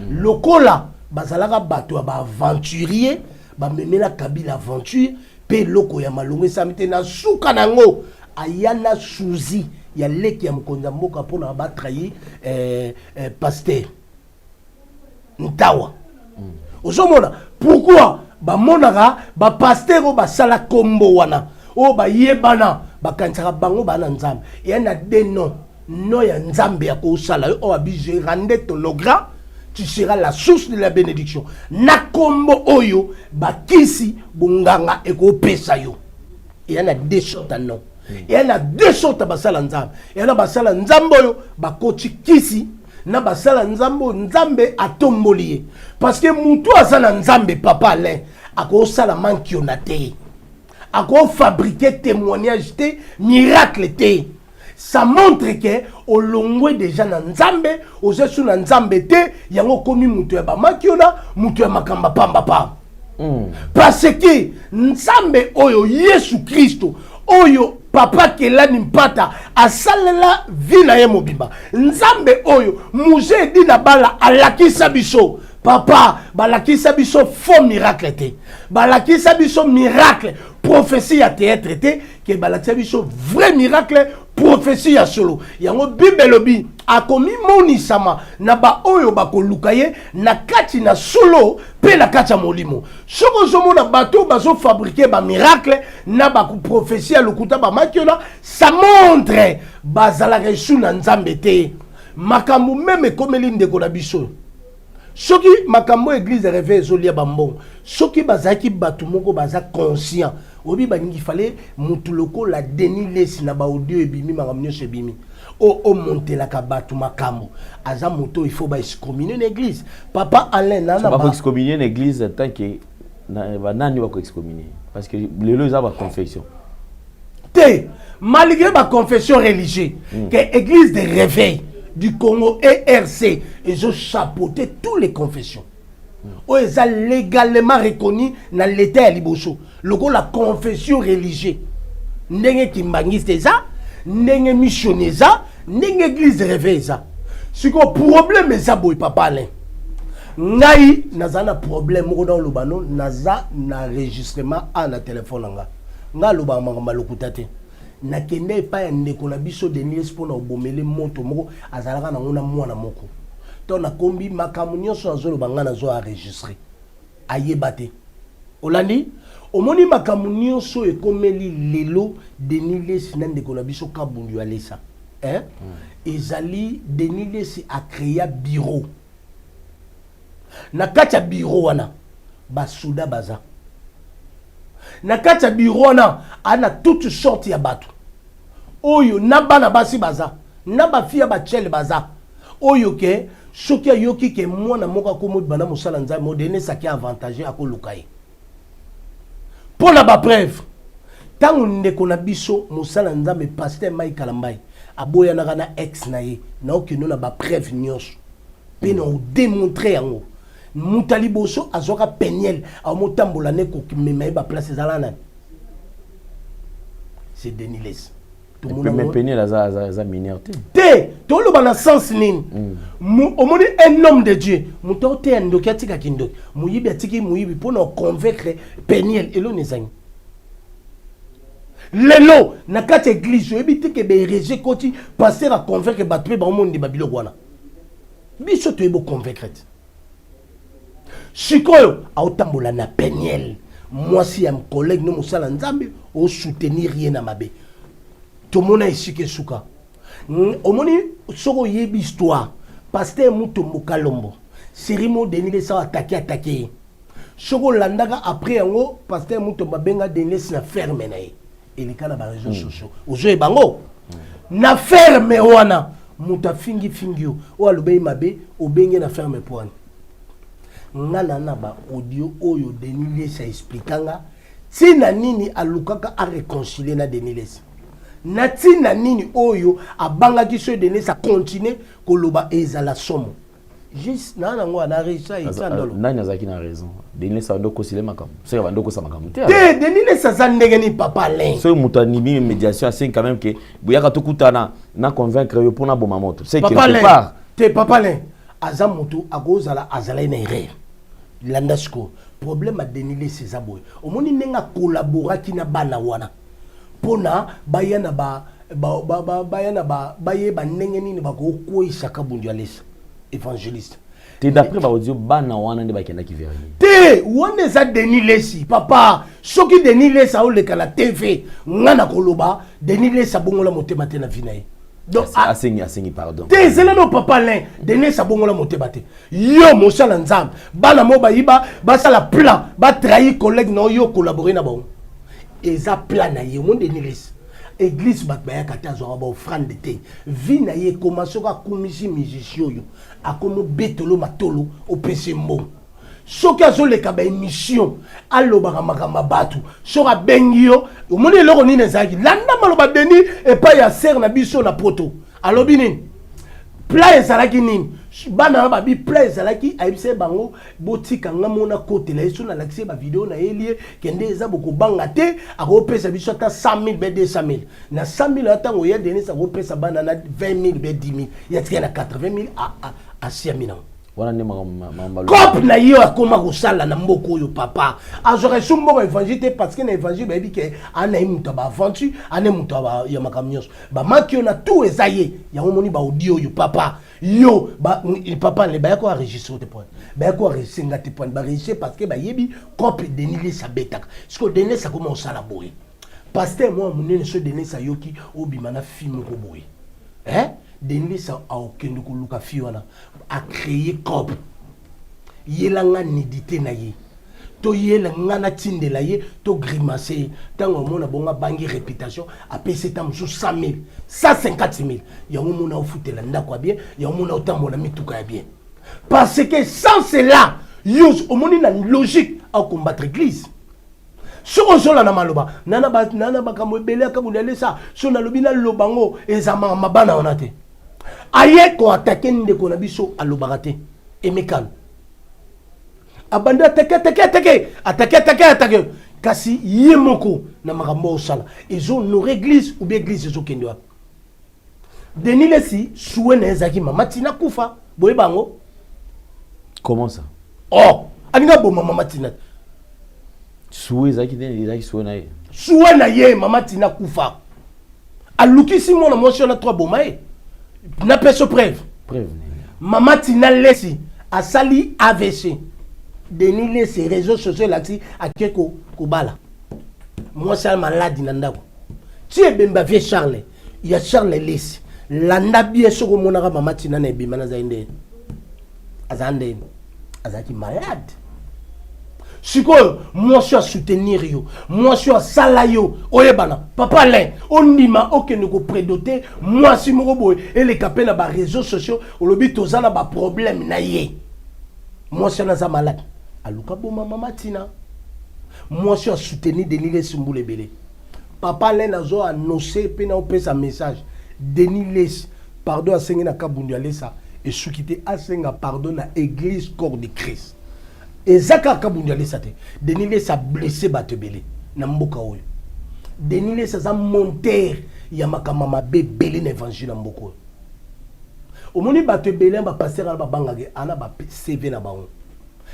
lokola bazalaka bato ba aventurier ba memela Kabila aventure pe loko ya malongo samite na suka nango ayana suzi ya leki ya mkonza mboka pona ba trahir pasteur ntawa ozomona pourquoi ba monaka ba pasteur o ba sala kombo wana o ba yebana ba kansaka bango bana nzambe ya na deno no ya nzambe ya ko sala o abi je rende ton logra tu seras la source de la bénédiction na kombo oyo ba kisi bunganga eko pesa yo ya na deux sortes non. Il y a deux sortes de basala nzambe. Il y a basala nzambe yo bakochi kisi na basala nzambe nzambe atombolié. Parce que mutu asala nzambe papa Alain ako sala manki onate. Ako fabriquer témoignage te miracle te. Ça montre que au longwe déjà na nzambe, ozesu na nzambe te yango komi mutu ya ba makiona, mutu ya makamba pamba pa. Parce que nzambe oyo Yesu Christo oyo papa kelani mpata asalela vina ye mobimba nzambe oyo muje di na bala alakisa biso papa balakisa biso faux miracle te balakisa biso miracle prophétie ya théâtre te ke balakisa biso vrai miracle prophétie ya solo yango bible lobi akomi monisama na ba oyo bakoluka ye na kati na solo pe na kati ya molimo soko zomona bato bazo fabriquer ba miracle na ba prophétie ya lokuta ba makiola ça montre bazalaka esu na nzambe te makambo meme komeli ndeko na biso soki makambo église réveil ezolia bambongo soki bazaki bato moko baza conscient obi baningi fallait mutuloko la denilesi na ba audio ebimi makambo nyonso ebimi o montelaka bato makambo aza moto il faut ba excommunier l'église papa Alain nana ba excommunier l'église tant que nani ba excommunier parce que lelo za ba confession te malgré ba confession religieuse que église de réveil du Congo ERC ils ont chapeauté toutes les confessions ils ont légalement reconnu dans l'état ya liboso loko la confession religieuse ndenge kimbangiste za ndenge missionnaire za ndenge église de réveil za siko problème eza boy papa Alain ngai nazana problème moko dans lobano naza na enregistrement na téléphone nga loba makamba lokuta te na kende pa ya ndeko na biso Denis pour na obomele moto moko azalaka na ngona mwana moko to na kombi makambo nyonso azolo banga nazo enregistrer ayebate olandi omoni makambo nyonso ekomeli lelo Denis na ndeko na biso kabundu alesa ezali Denis a créé bureau na kati ya bureau wana basuda baza na kati ya bureau wana ana toute sorte ya bato oyo na bana basi baza na bafia bachele baza oyo ke soki ayoki ke mwana moko ko bana mosala nzambe modene saki avantage akoluka ye pona ba preuve tangu ndeko na biso mosala nzambe pasteur Mike Kalambai aboya na ex na ye na okino na ba preuve nyonso pe na démontrer yango mutali boso azoka peniel a motambola ne ko kimema ba place zalana c'est Denis tout le monde peniel za minorité te to lo bana sens nini omoni un homme de Dieu muto te ndoki atika kindoki muyibi atiki muyibi pona convaincre peniel elo nezangi lelo na kati église ebiti ke be régie koti passer à convaincre batwe ba monde babilo wana biso to ebo convaincre Sikoyo a otambola na peniel moi si un collègue no musala nzambe o soutenir rien na mabe to mona isike suka omoni soko yebi histoire pasteur Mutombo Kalombo Sirimo Denis sa attaquer soko landaka après yango pasteur Mutombo benga Denis na ferme na ye elikana ba réseaux sociaux ozo e bango na ferme wana muta fingi o alobei mabe obenge na ferme point ngana na ba audio oyo Denis sa expliquanga tina nini alukaka a réconcilier na Denis na tina nini oyo abanga kiso Denis a continuer koloba ezala somo juste na ngo na recha itandolo nani azaki na raison Denis a ndoko sile makam c'est ba ndoko sa makam te Denis sa zandenge ni papa Alain so mutani mi médiation c'est quand même que buyaka tukutana na convaincre yo pour na boma moto c'est quelque part te papa Alain azamutu agozala azala ina erreur landasko problème a Denis ces aboy omoni nenga collaborer ki na bana wana pona bayana bayana baye banenge nini bako koisa kabundu alesa évangéliste te d'après ba audio bana wana ndi bakenda ki vérifier te wone za Denis Lesi papa soki Denis Lesi a oleka la TV ngana koloba Denis Lesi bongola motema te na vinaye donc asengi pardon te zeleno papa Alain Denis abongola moteba te yo mosala nzambe bana mo bayiba basala plan ba trahir collègue na yo collaborer na bon eza plan na ye mon Denis église bakbaya katazo ba offrande te vi na ye commence ka komisi musicien yo akomo betolo matolo au PC mbo soki azoleka ba émission alobaka makamba batu soka bengi yo omoni eloko nini ezalaki landa maloba Denis epai ya ser na biso na poto alobi nini pla ezalaki nini bana ba bi plaise alaki aibse bango botika ngamona côté la eso na laxé ba vidéo na elie kende eza boko banga te ako pesa biso ata 100,000 be 200,000 na 100,000 ata ngoya Denis ako pesa bana na 20,000 be 10,000 ya tika na 80,000 à 100,000 wana ne mama cop na yo akoma kosala na mboko oyo papa azore sumbo évangile parce que na évangile ba bike ana imuta ba aventure ana muta ba ya makamnyos ba makio na tout ezaye ya omoni ba audio yo papa yo ba papa le ba ko enregistrer te point ba ko enregistrer te point ba enregistrer parce que ba yebi cop denile sa betaka siko denile sa koma osala boye pasteur moi munene so denile sa yoki obima na film ko boye Denis a aucun kuluka fiona a créé cop yelanga nidité na ye to yelanga na tinde la ye to grimacer tango mona bonga bangi réputation a pc tam sous 100,000 150,000 ya mona ofutela ndako bien ya mona otambola mituka bien parce que sans cela yos omoni na logique à combattre l'église. Si on a na maloba nana ba kamo ebele ka bunele sa so na lobina lobango ezama mabana onate aye ko attaquer ndeko na biso alobarate emekano abanda attaquer kasi yemoko na makambo osala ezo no église ou bien église ezo kende wa Denis lesi souwe na ezaki mama tina kufa boye bango comment ça oh aninga bo mama tina souwe ezaki souwe na ye souwe na ye mama tina kufa alukisi mona motion na 3 bomae na peso preuve mama tina lesi asali AVC Denis lesi réseaux sociaux lati akeko kobala moi ça malade na ndako ti ebemba vie Charles ya Charles lesi landa bien soko monaka mama tina na ebima na zainde azande azaki malade siko moi je suis soutenir yo moi je suis sala yo oyebana papa Alain ondima okene ko prédoter moi si moko boy et les capé na ba réseaux sociaux olobi tozana ba problème na ye moi je suis malade aluka boma mama tina moi je suis soutenir Denis Les Mboule belé papa Alain nazo annoncer pe na opesa message Denis Les pardon asengi na kabundu alesa et soukité asenga pardon na église corps de Christ. Et Zaka Kabundiale Sate, Denis Les a blessé Batebele, Namboka Oyo. Denis Les a monté Yamakamama Bébélé n'évangile Namboko. Au moment où Batebele va passer à la Bangage, Anna va CV na baon.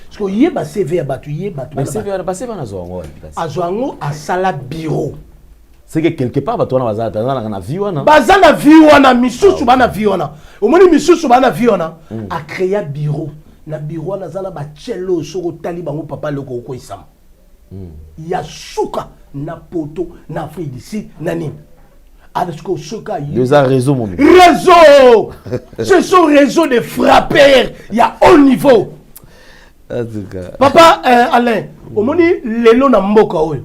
Parce que yé ba CV à Batouye, mais CV à passer à Zoango. À Zoango, à Sala Bureau. C'est que quelque part, tu as na vie wana. Bazana vie wana, misusu bana vie wana. Au moment où misusu bana vie wana, a créé bureau. Na bureau na zana ba cello soko tali bango papa loko ko isam ya suka na poto na Afrique d'ici nani adesko suka deux réseau mon réseau ce sont réseaux de frappeurs il y a haut niveau en tout cas papa Alain omoni lelo na mboka oyo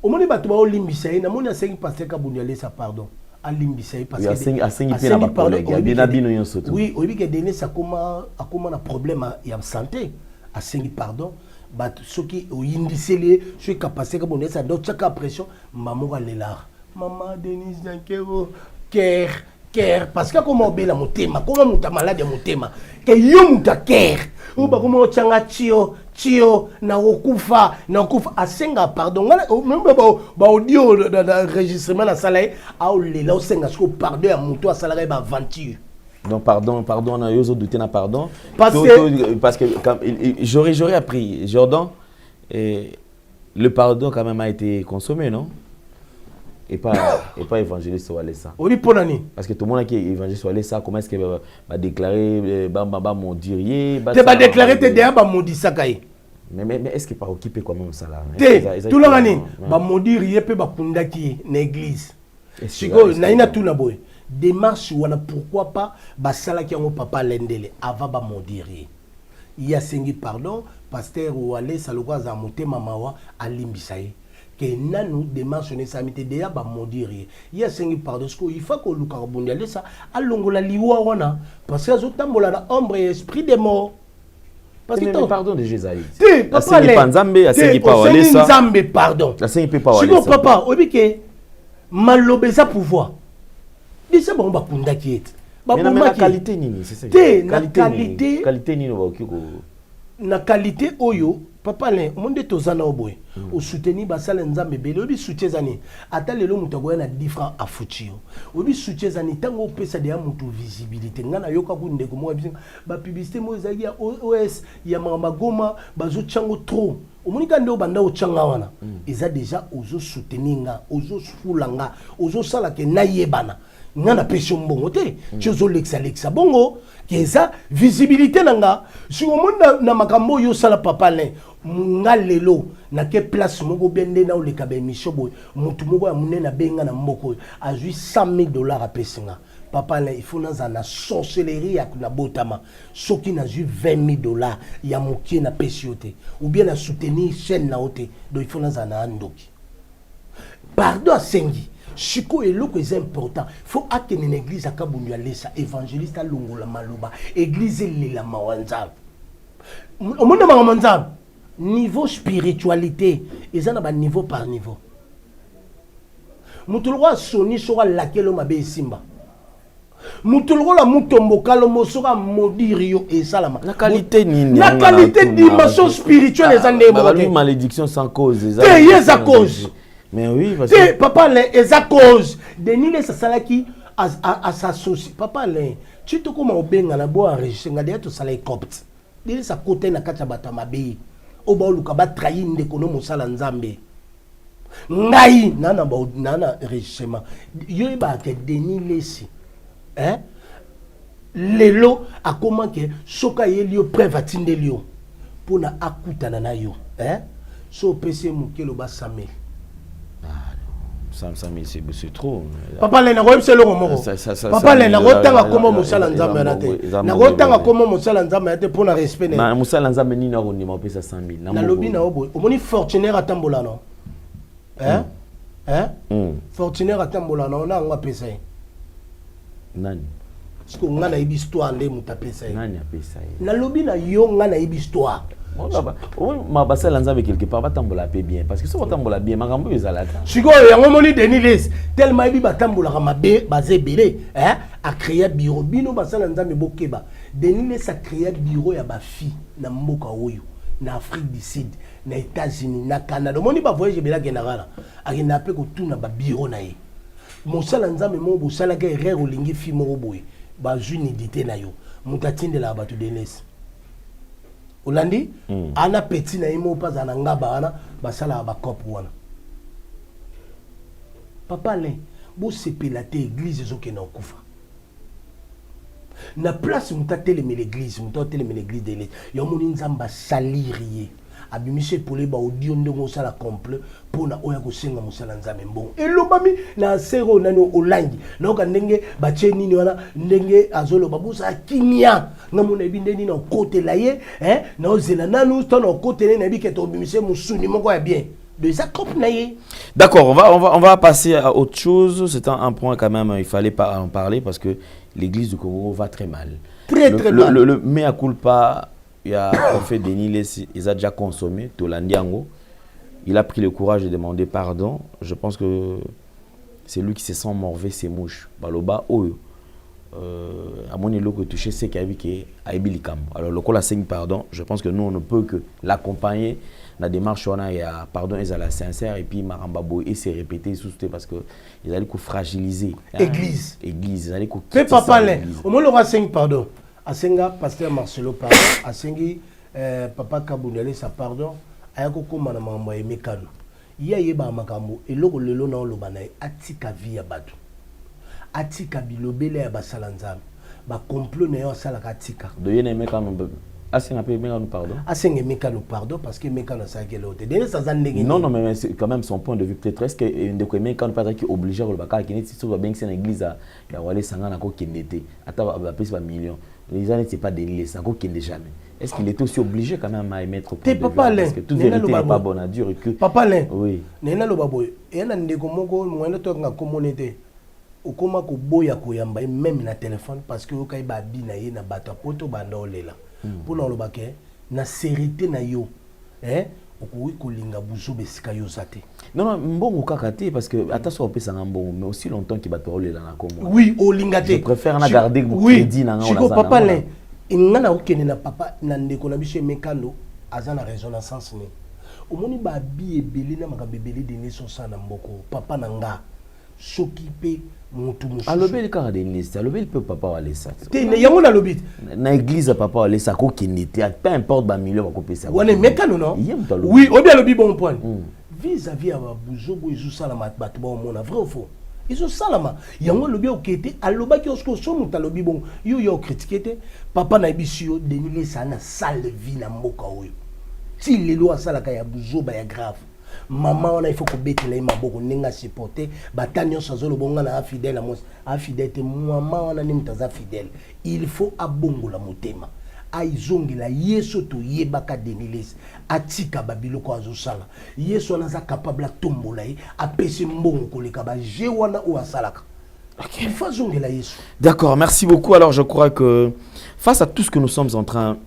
omoni bato ba olimbisa na moni asengi pasteur Kabundiale sa pardon alimbisai parce que asengi pe na ba collègue bina bino yonso tout oui obi que Denis akoma na problème ya santé asengi pardon bat soki oyindiseli soki capacité ka bonesa donc chaka pression maman lela maman Denis Dankero care parce que comment obela motema comment muta malade motema ke yo muta care ou ba comment changa tio na okufa asenga pardon même ba audio d'enregistrement na sala a lela osenga sko pardon ya muto asala ba aventure donc pardon na yozo douter na pardon parce que j'aurais appris Jordan et le pardon quand même a été consommé non et pas évangéliste ou ça. Oui, pour nani. Parce que tout le monde qui est évangéliste ou ça, comment est-ce qu'il va déclarer mon dirier tu vas déclarer tes déjà ba modi sakaye. Mais est-ce qu'il pas occupé quand même ça là? Tout le monde ba modi rier pe ba kundaki na église. Siko na ina tout na boy. Démarche wana pourquoi pas ba sala ki ngo papa lendele avant ba modi rier. Il y a sengi pardon pasteur ou aller salokwa za motema mawa alimbisaye. Que nanu démarche ne samite déjà ba modiri ya sengi pardon parce qu'il faut que le carbondiale ça alongola liwa wana parce que azotambola na ombre et esprit des morts parce que pardon de Jésus papa le panzambe asengi pa wale ça nzambe pardon asengi pe pa wale ça papa obike malobeza pouvoir bisa bon ba kunda kiet Mais la qualité nini, c'est ça. Qualité nini na qualité oyo papa le monde tozana oboy o soutenir basala nzambe bele obi soutien zani ata lelo mutu agoya na different afuchio obi soutien zani tango pesa de mutu visibilité ngana yoka ku ndeko mo ba publicité mo zaki ya OS ya magoma bazo chango trop omonika ndo banda o changa wana eza déjà ozo soutenir nga ozo fulanga ozo sala ke nayebana ngana pesa mbongo te chozo lexa bongo keza visibilité nanga si o monde na makambo yo sala papa le nga lelo na ke place moko bende na oleka ba émission boy mutu moko ya munena benga na mboko a ju $100,000 a pesinga papa le il faut na sorcellerie ya na botama soki na ju $20,000 ya mokie na pesiote ou bien na soutenir chaîne na ote donc il faut na andoki pardon à sengi Chiko et l'eau est important. Il faut que une église à Kabundu Alessa, évangéliste à Longola Maloba, église la Mawanzab. Au monde de Mawanzab, niveau spiritualité, ils ont un niveau par niveau. Moutulwa Soni sera laquelle on m'a simba. Moutulwa la Moutombo Kalomo sera modirio et salama. La qualité ni la qualité dimension spirituelle les années. La malédiction sans cause. C'est à cause. Mais oui, parce que... C'est papa, c'est à cause. Denis, c'est ça qui a s'associé. Papa, tu te comme au benga na bo enregistrer ngade to sala copte. Denis sa côté na kacha batama be. O ba luka ba trahi ndeko no mosala nzambe. Ngai nana ba nana enregistrement. Yo ba ke Denis lesi. Hein? Lelo a comment que soka yelio prévatinde lio pour na akutana na yo. Hein? So PC mukelo ba Samuel. 100 000 c'est trop. Papa le na c'est le moment. Papa le na rotanga comme musala nzambe na te. Na rotanga comme musala nzambe na te pour na respect. Na musala nzambe ni na rondima pesa 100 000. Na lobi na obo. Omoni fortunaire atambola no. Hein? Hein? Fortunaire atambola no na ngwa pesa. Nani? Parce que ngana ibi histoire nde muta pesa. Nani a pesa? Na lobi na yo ngana ibi histoire. Ma basala nzambe quelque part batambola pe bien parce que si batambola bien makambo ezalaka siko yango moni Denis Les tellement ibi batambola mabe bazé belé hein a créé bureau bino basala nzambe bokeba Denis Les a créé bureau ya ba fille na mboka oyo na Afrique du Sud na États-Unis na Canada moni ba voyage bela général akenda pe ko tuna ba bureau na ye mosala nzambe mo bosala ka erreur olingi fille mo boye ba junidité na yo mutatinde la batu Denis Olandi ana petit na imo pas ana ngaba ana basala ba cop wana papa le bo sepelate église zoke na okufa na place mutatele me l'église mutatele me l'église de l'église yo moni nzamba salirie abimise pole ba audio ndongo sala complet pona oya ko senga musala nzambe mbongo elobami na sero nano olangi loka ndenge bache nini wana ndenge azolo babusa kimia ngamona ebinde nini na côté la ye hein na ozela nanu to na côté na bike to bimise musuni moko ya bien de ça coupe na ye. D'accord, on va passer à autre chose, c'est un point quand même il fallait pas en parler parce que l'église du Congo va très mal. Très mal. Le mea culpa il y a fait Denis Les, il a déjà consommé Tolandiango. Il a pris le courage de demander pardon. Je pense que c'est lui qui se sent morvé ses mouches. Baloba oyo. À mon élo que touché c'est qu'il y a Ibilikam. Alors le col a 5 pardon. Je pense que nous on ne peut que l'accompagner. La démarche on a il y a pardon ils allaient sincère et puis Marambabo et c'est répété sous parce que ils allaient fragiliser. Église. Église. Ils allaient quitter. Papa là. Au moins le 5 pardon. Asenga pasteur Marcelo pardon asengi papa Kabundele sa pardon ayako koma na mambo ya mekano ya yeba makambo eloko lelo na olobana atika vie ya bato atika bilobele ya basala nzambe ba complot na yo sala katika do yene mekano asenga pe mekano pardon asenga mekano pardon parce que mekano ça que l'autre dès ça zandenge non mais c'est quand même son point de vue peut-être est-ce que ndeko mekano pas qui obligé le baka qui si so bien que c'est une église ya wale sangana ko kendete ata ba pesa ba million. Les gens n'étaient pas déliés, ça n'a jamais. Est-ce qu'il était aussi obligé quand même à émettre au point de vue parce que toute vérité n'est pas bonne à dire et que... Papa Lin, oui. Nena lo baboy, et un ndeko moko moyen to nga communauté. Okoma ko boya ko yamba même na téléphone parce que okai ba bi na ye na bato poto banda olela. Pour na lo baké na sérité na yo. Hein? okoki kolinga buzo besika yo zate. Non non, mbongo kakate parce que attention on peut s'en mbongo mais aussi longtemps qu'il va te rouler dans la com. Oui, olinga te. Je préfère na garder mon crédit na ngana. Siko papa le ngana okene na papa na ndeko na biso mekando azana résonance ni. Omoni ba bi ebele na maka bebele de neso sana mboko papa na nga s'occuper mutu musu. Alobeli ka denise, alobeli pe papa wale ça. Te yango na lobit. Na église papa wale ça ko kinete, peu importe ba million ba ko pesa. Wane mekano non? Oui, obi alobi bon point. Vis-à-vis à Buzobo ils salama bat bon mon vrai ou faux. Ils salama. Yango lobi okete aloba ki osko so muta lobi bon yo critiquer papa na bisio denile sana sale vie na mboka oyo. Si les lois salaka ya Buzoba ya grave. Maman on a il faut que betela maboko ninga supporter batanyo sazolo bonga na fidèle à fidèle maman on a ni mutaza fidèle. Il faut abongola motema. Aizongela yeso to yebaka denilis atika babiloko azosala yeso naza capable tombola ye apesi mbongo koleka ba jewana o asalaka. Il faut zongela yeso. D'accord, merci beaucoup. Alors je crois que face à tout ce que nous sommes en train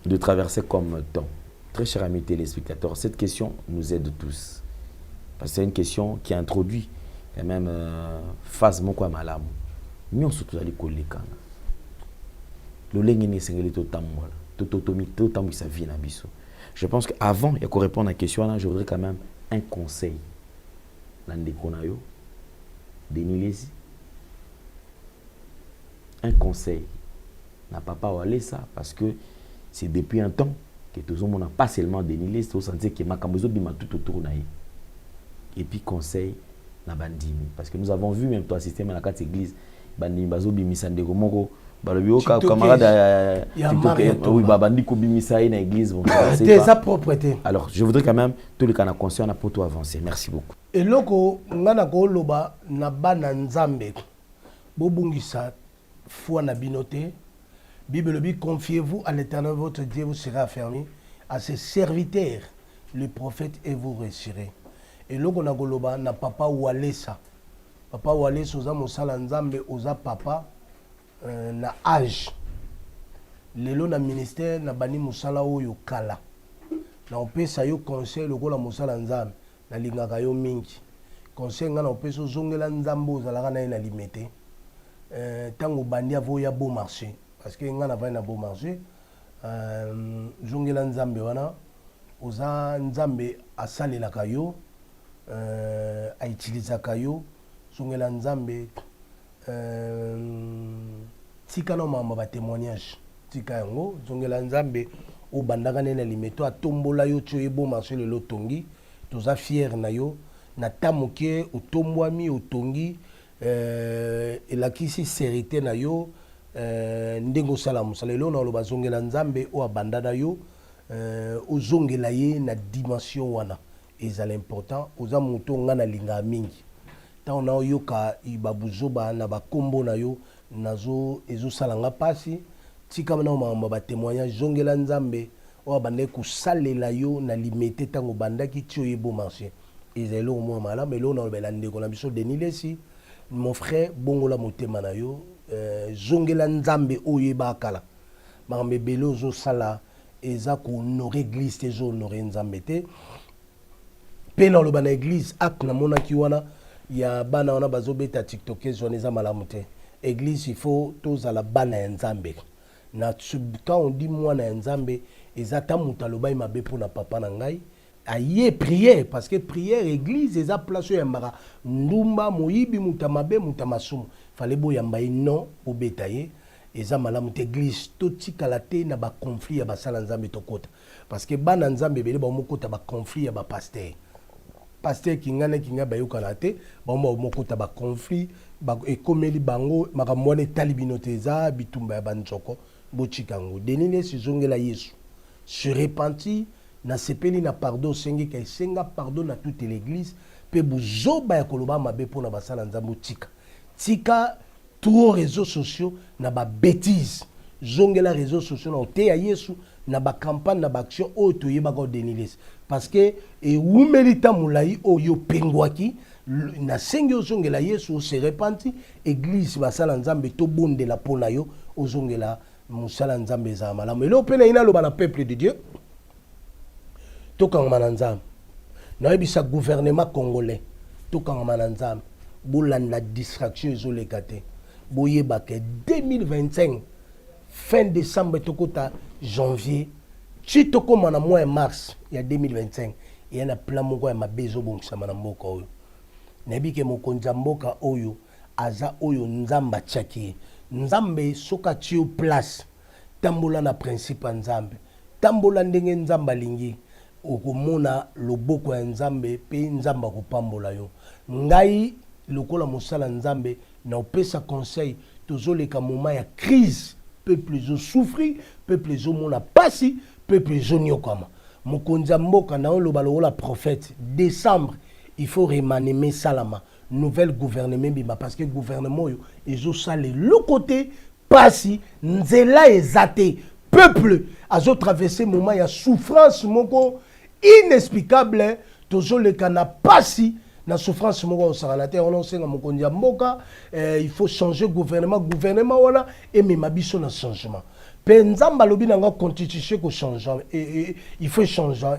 de traverser comme temps, très chers amis téléspectateurs, cette question nous aide tous. Parce que c'est une question qui introduit quand même face moko ya malamu. Nous surtout aller koleka. Je pense qu'avant de répondre à la question, je voudrais quand même un conseil. Un conseil. N'a pas parlé ça parce que c'est depuis un temps que tout le monde n'a pas seulement dénilé, c'est au sens que ma cambozo bima tout autour naï. Et puis conseil na bandimi parce que nous avons vu même toi système à la carte église bandimi bazo bimisande komoko. Camarade oui babandi ko bimisa na église bon c'est sa propreté. Alors je voudrais quand même tous les cas conscient na pour toi avancer. Merci beaucoup. Et loko ngana ko loba na bana nzambe bobungisa foi na binote Bible dit confiez-vous à l'Éternel votre Dieu vous sera affermi à ses serviteurs le prophète et vous réussirez. Et loko na goloba na papa walesa oza mosala nzambe oza papa na âge lelo na ministère na bani musala oyo kala na opesa yo conseil lokola musala nzambe na lingaka yo mingi conseil nga na opesa zongela nzambe ozalaka na ye na limete tango bandi avo ya beau marché parce que nga na vai na beau marché zongela nzambe wana oza nzambe asalelaka yo aitilizaka yo zongela nzambe tika no mama ba témoignage tika yango zongela nzambe o bandaka na limeto atombola yo tio ebo marché le lotongi toza fier na yo na tamoke otombwami otongi elakisi serité na yo ndengo sala musala lelo na loba zongela nzambe o abandana yo ozongela ye na dimension wana ezala important oza moto ngana linga mingi tant na yoka ibabuzoba na bakombo na yo nazo ezosalanga pasi tika na mama ba témoignage zongela nzambe o abande ko salela yo na limité tango bandaki tio yebo marché ezelo mo mala melo na belande ko na biso denilesi mon frère bongola motema na yo zongela nzambe oyeba kala makambe belo zo sala eza ko honorer église te zo honorer nzambe te pe na loba na église ak na monaki wana ya bana wana bazobeta tiktok zone eza malamu te église il faut tous à la bana ya nzambe na quand on dit moi na nzambe ezata muta loba mabe pour na papa na ngai aye prière parce que prière église eza place ya mbaka ndumba moyibi muta mabe muta masumu fallait boyamba non obeta ye eza malamu te église to tikala te na ba conflit ya basala nzambe tokota parce que bana nzambe bele ba mokota ba conflit ya ba pasteur pasteur kinga bayokana te bomba mokota ba conflit ba ekomeli bango makamwana talibinote eza bitumba ya banzoko bochikango denine sizongela Yesu se repentir na sepeli na pardon sengi ka senga pardon na toute l'église pe buzoba ya koloba mabe pona basala nzambo tika trop réseaux sociaux na ba bêtise zongela réseaux sociaux na te ya Yesu na ba campagne na ba action o to yeba ko denilis parce que e wumelita mulai o yo pengwaki na sengi ozongela Yesu se repenti église basala nzambe to bondela pona yo ozongela musala nzambe za malamu elo pena ina loba na peuple de Dieu tokangama na nzambe nayebisa gouvernement congolais tokangama na nzambe bolanda distraction ezoleka te boyeba ke 2025 fin décembre tokota janvier ti tokóma na mois mars ya 2025 eya na plan moko ya mabe ezobongisama na mboka oyo nayebi ke mokonzi ya mboka oyo aza oyo nzambe atiaki ye nzambe soki atie yo place tambola na principe ya nzambe tambola ndenge nzambe alingi okomona loboko ya nzambe mpe nzambe akopambola yo ngai lokola mosala nzambe na opesa conseil tozoleka moment ya crise peuple ezosouffrir peuple ezomona pasi peuple ezoniokama mokonzi ya mboka na oloba lokola prophète décembre il faut remanier salama nouvelle gouvernement bima parce que gouvernement oyo ezosala le côté pasi nzela ezate peuple azo traverser moment ya souffrance moko inexplicable tozoleka na pasi na souffrance moko osala te on senga mokonzi ya mboka il faut changer gouvernement wana emema biso na changement pe nzamba lobi nanga constitution ko changer il faut changer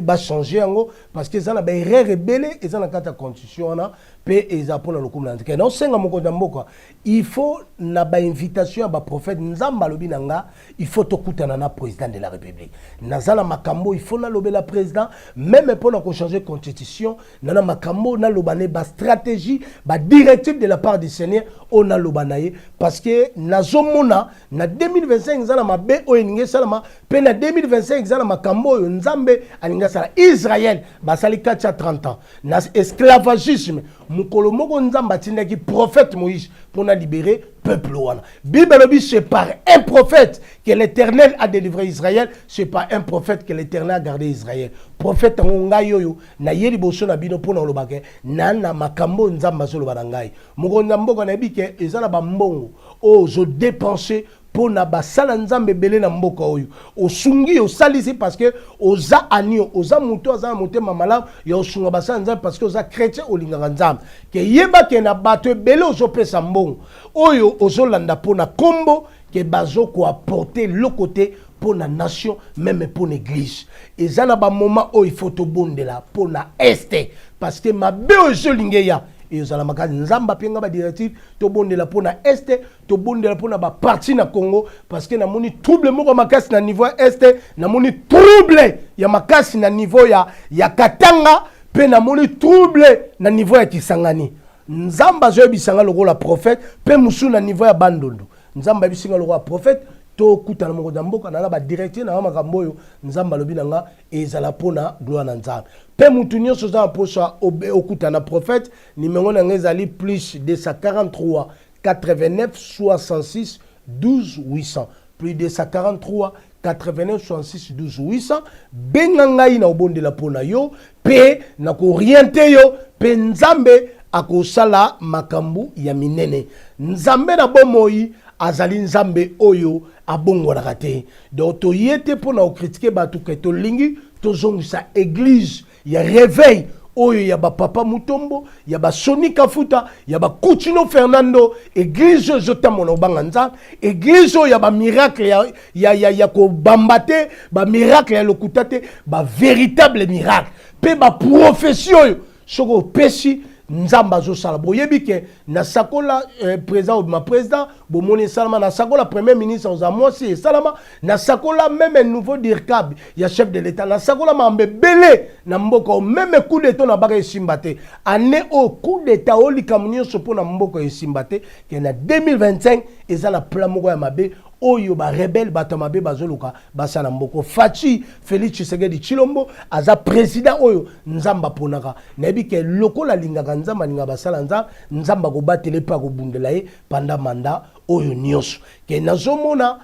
ba changer yango parce que ça na ba erreur rebelle et ça na kata constitution wana pe eza pona lokumu na ndike na senga mokonzi ya mboka il faut na ba invitation ya ba prophète nzamba lobi nanga il faut tokutana na président de la république nazala makambo il faut na lobela président même pona ko changer constitution na makambo na lobane ba stratégie ba directive de la part du Seigneur on a lobanaye parce que nazomona na 2025 zala mabe o eninge salama pe na 2025 zala makambo yo nzambe aninga sala Israël basali 30 ans na esclavagisme mukolo moko nzamba tindaki prophète Moïse pour na libérer peuple wana Bible lobi c'est par un prophète que l'Éternel a délivré Israël, c'est pas un prophète que l'Éternel a gardé Israël. Prophète ngai yoyo na yeli boso na bino pona lobake na makambo nzamba zo loba ngai mugonza mboka na bike ezala ba mbongo o zo dépenser pona basala nzambe belé na mboka oyo osungi osalisi parce que oza anio oza muto aza motema malamu ya osunga basala nzambe parce que oza chrétien olingaka nzambe ke yeba ke na bato belé ozopesa mbongo oyo ozolanda pona kombo ke bazo ko apporter le côté pour la nation même pour l'église et ça na ba moment où il faut to bondela pour la est parce que ma be jolingeya et ça la makani nzamba penga ba directive to bondela pour la est to bondela pour na ba parti na Congo parce que na moni trouble moko makasi na niveau est na moni trouble ya makasi na niveau ya Katanga pe na moni trouble na niveau ya Kisangani nzamba zo bisanga lokola prophète pe musu na niveau ya Bandundu nzamba bisinga lokola prophète to kutana moko damboka na ba directeur na makambo oyo nzamba lobi nanga ezala pona gloire na nzamba pe mutu nyonso za posa okutana prophète numéro na ngezali plus de 43 89 66 12 800 plus de 43 89 66 12 800 benga ngai na obondela pona yo pe na ko orienter yo pe nzambe akosala makambu ya minene nzambe na bomoi azali nzambe oyo abongolaka te donc toyete mpona okritike bato ke tolingi tozongisa église ya réveil oyo ya bapapa mutombo ya basoni kafuta ya bakutino fernando église oyo ezotambola obanga nzambe église oyo ya bamiracle ya kobamba te bamiracle ya lokuta te bavéritable miracle mpe baprofesi oyo soki opesi nzamba zo sala boyebi ke na sakola président ou ma président bomoni salama na sakola premier ministre aux amosi salama na sakola même un nouveau dirkab ya chef de l'état na sakola mambe belé na mboka même coup d'état na baka esimbate année au coup d'état oli kamunyo sopo na mboka esimbate ke na 2025 ezala plan moko ya mabe oyo ba rebelle batamabe bazoluka basana mboko Fachi Félix Tshisekedi Tshilombo aza président oyo nzamba ponaka nayebi ke lokola lingaka nzamba linga basala nzamba ko batele pa ko bundela ye pendant mandat oyo nyonso ke nazomona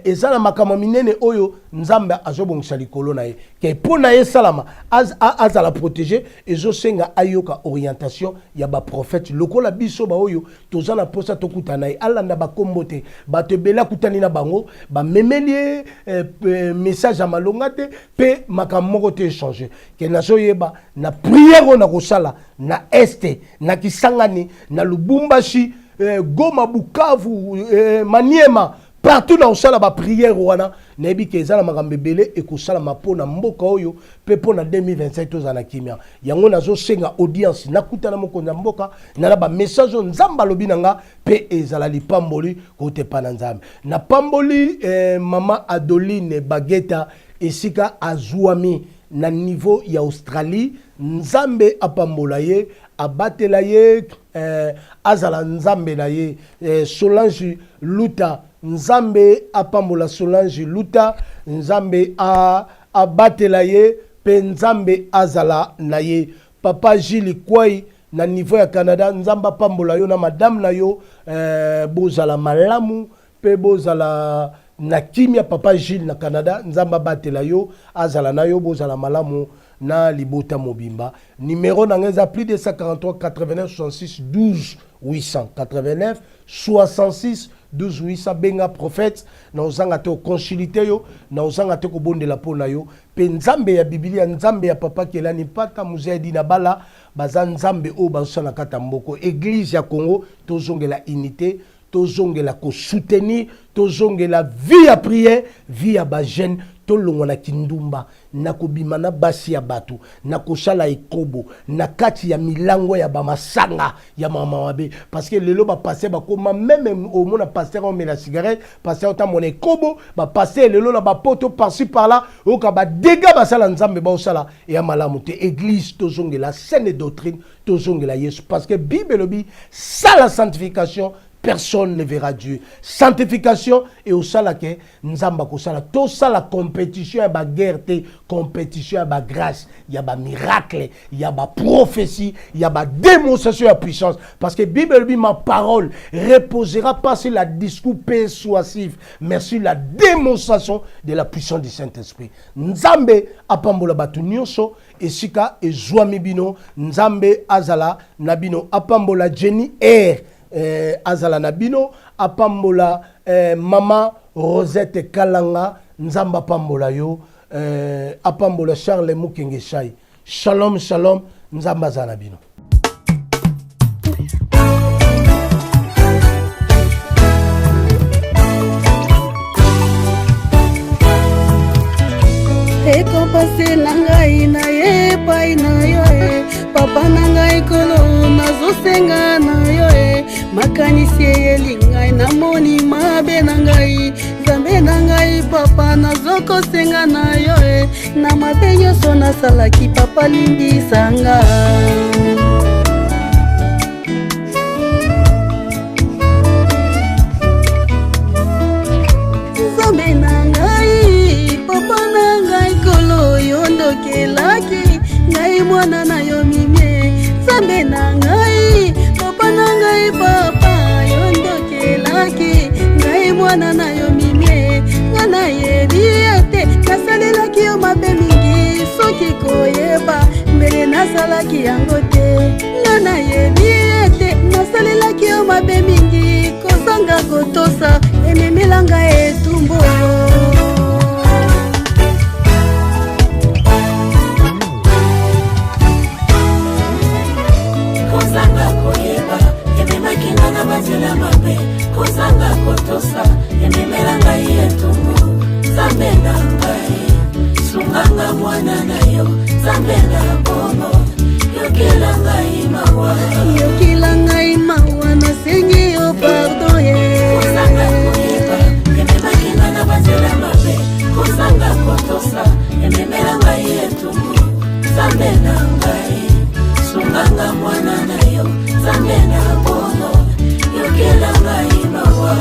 ezala makama minene oyo nzambe azobongisa likolo na ye ke pona ye salama azala protéger ezosenga ayoka orientation ya ba prophète lokola biso ba oyo tozana posa tokutana ye alanda bakombo te bato bela kutani na bango ba memeli message amalonga te pe makama moko te échanger ke nazoyeba na prière na kosala na este na Kisangani na Lubumbashi Goma Bukavu Maniema partout na osala ba prière wana nebi ke ezala makambo ebele ekosala mapona mboka oyo pe pona 2027 tozana kimia yango nazo senga audience nakutana mokonza mboka na ba message nzamba lobi nanga pe ezala lipamboli kote pana nzambe na pamboli mama Adeline Bageta esika azuami na niveau ya Australie nzambe apambola ye abatela ye azala nzambe na ye Solange Luta nzambe apambola Solange Luta nzambe abatela ye pe nzambe azala na ye papa Gilles Kwai na niveau ya Canada nzamba apambola yo na madame na yo bozala malamu pe bozala na kimia papa Gilles na Canada nzamba batela yo azala na yo bozala malamu na libota mobimba numéro nangeza plus de 143 89 66 12 889 66 12 800 benga prophète na ozanga te consulter yo na ozanga te ko bondela pona yo pe nzambe ya Biblia nzambe ya papa Kelani pata muzedi na bala baza nzambe o basala kata mboko église ya Congo tozongela unité tozongela ko soutenir tozongela vie à prière vie à ba jeune tolongo na kindumba na kobima na basi ya batu na kosala ekobo na kati ya milango ya ba masanga ya mama wabe parce que lelo ba passer ba koma même au mona passer on met la cigarette passer autant mon ekobo ba passer lelo na ba poto par-ci par-là o ka ba dégâts ba sala nzambe ba osala ya malamu te église tozongela saine doctrine tozongela Yesu parce que Bible lobi ça la sanctification personne ne verra Dieu. Sanctification et au salake nzamba ko sala to sala compétition ba guerre te compétition ba grâce, il y a ba miracle, il y a ba prophétie, il y a ba démonstration de puissance parce que Bible dit ma parole reposera pas sur la discours persuasif mais sur la démonstration de la puissance du Saint-Esprit. Nzambe apambola batu nyonso esika ezwami bino nzambe azala nabino apambola Jenny Air azala nabino apambola mama Rosette Kalanga nzamba pambola yo apambola Charles Mukenge Shai shalom shalom nzamba azala nabino ekompase na ngai na ye pai na yo papa na ngai kolo nazosenga na yo makanisi eyeli ngai namoni mabe na ngai nzambe na ngai papa nazokosenga na yo na mabe nyonso nasalaki papa limbisanga nzambe na ngai papa na ngai kolo yondokelaki ngai mwana na yo mimie nzambe na ngai papa na ngai papa yondokelaki ngai mwana na yo mimie nga nayebi ete nasalelaki yo mabe mingi soki koyeba mbele nasalaki yango te nga nayebi ete nasalelaki yo mabe mingi kozanga kotosa ememelanga etumbu Bazila mabe kozanga kotosa ememela ngai etumbu zambe na ngai sunganga mwana na yo zambe na bomo yokela ngai mawa nasengi yo pardon kozanga koyeba ememaki na bazila mabe kozanga kotosa ememela ngai etumbu zambe na ngai sunganga mwana na yo zambe na bomo yokela ngai mawa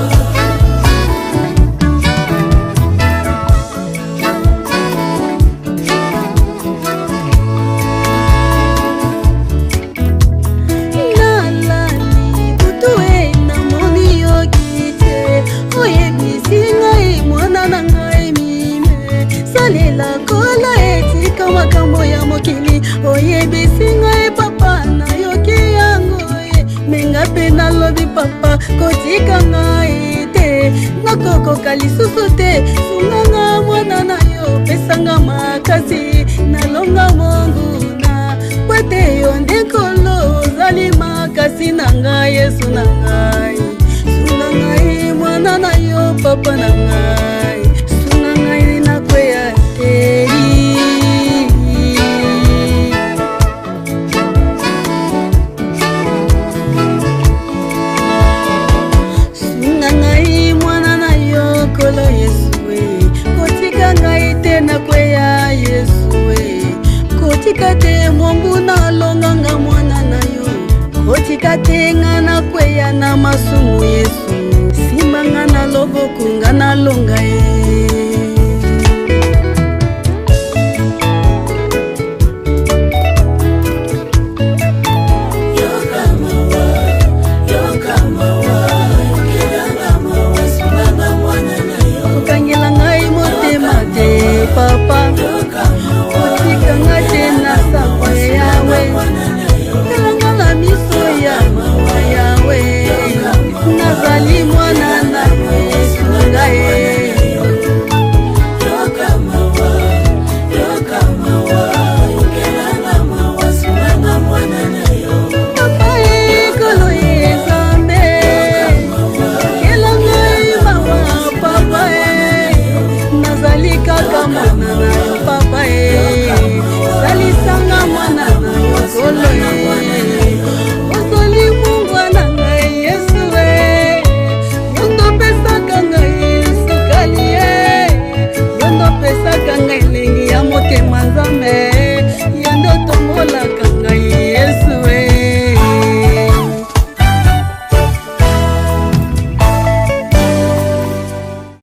nalali butu namoni yoki te oyebisi ngai mwana na ngai mime salela kola etika makambo ya mokili oyebisi ngai papa nayoki yango menga pe nalobi papa kotika ngai te nakokoka lisusu te sunganga mwana na yo pesanga makasi nalonga monguna kwete yo ndekolo ozali makasi na ngai yesu na ngai sunga ngai mwana na yo papa na ngongu nalonganga mwana na yo otika te nga na kweya na masumu Yesu simbanga na loboko nga nalonga ye okangela ngai motema te papa otika nga te na sakwa yawe elanga na miso ya mawa yawe nazali mwana na Yesu ngai pesaka ngai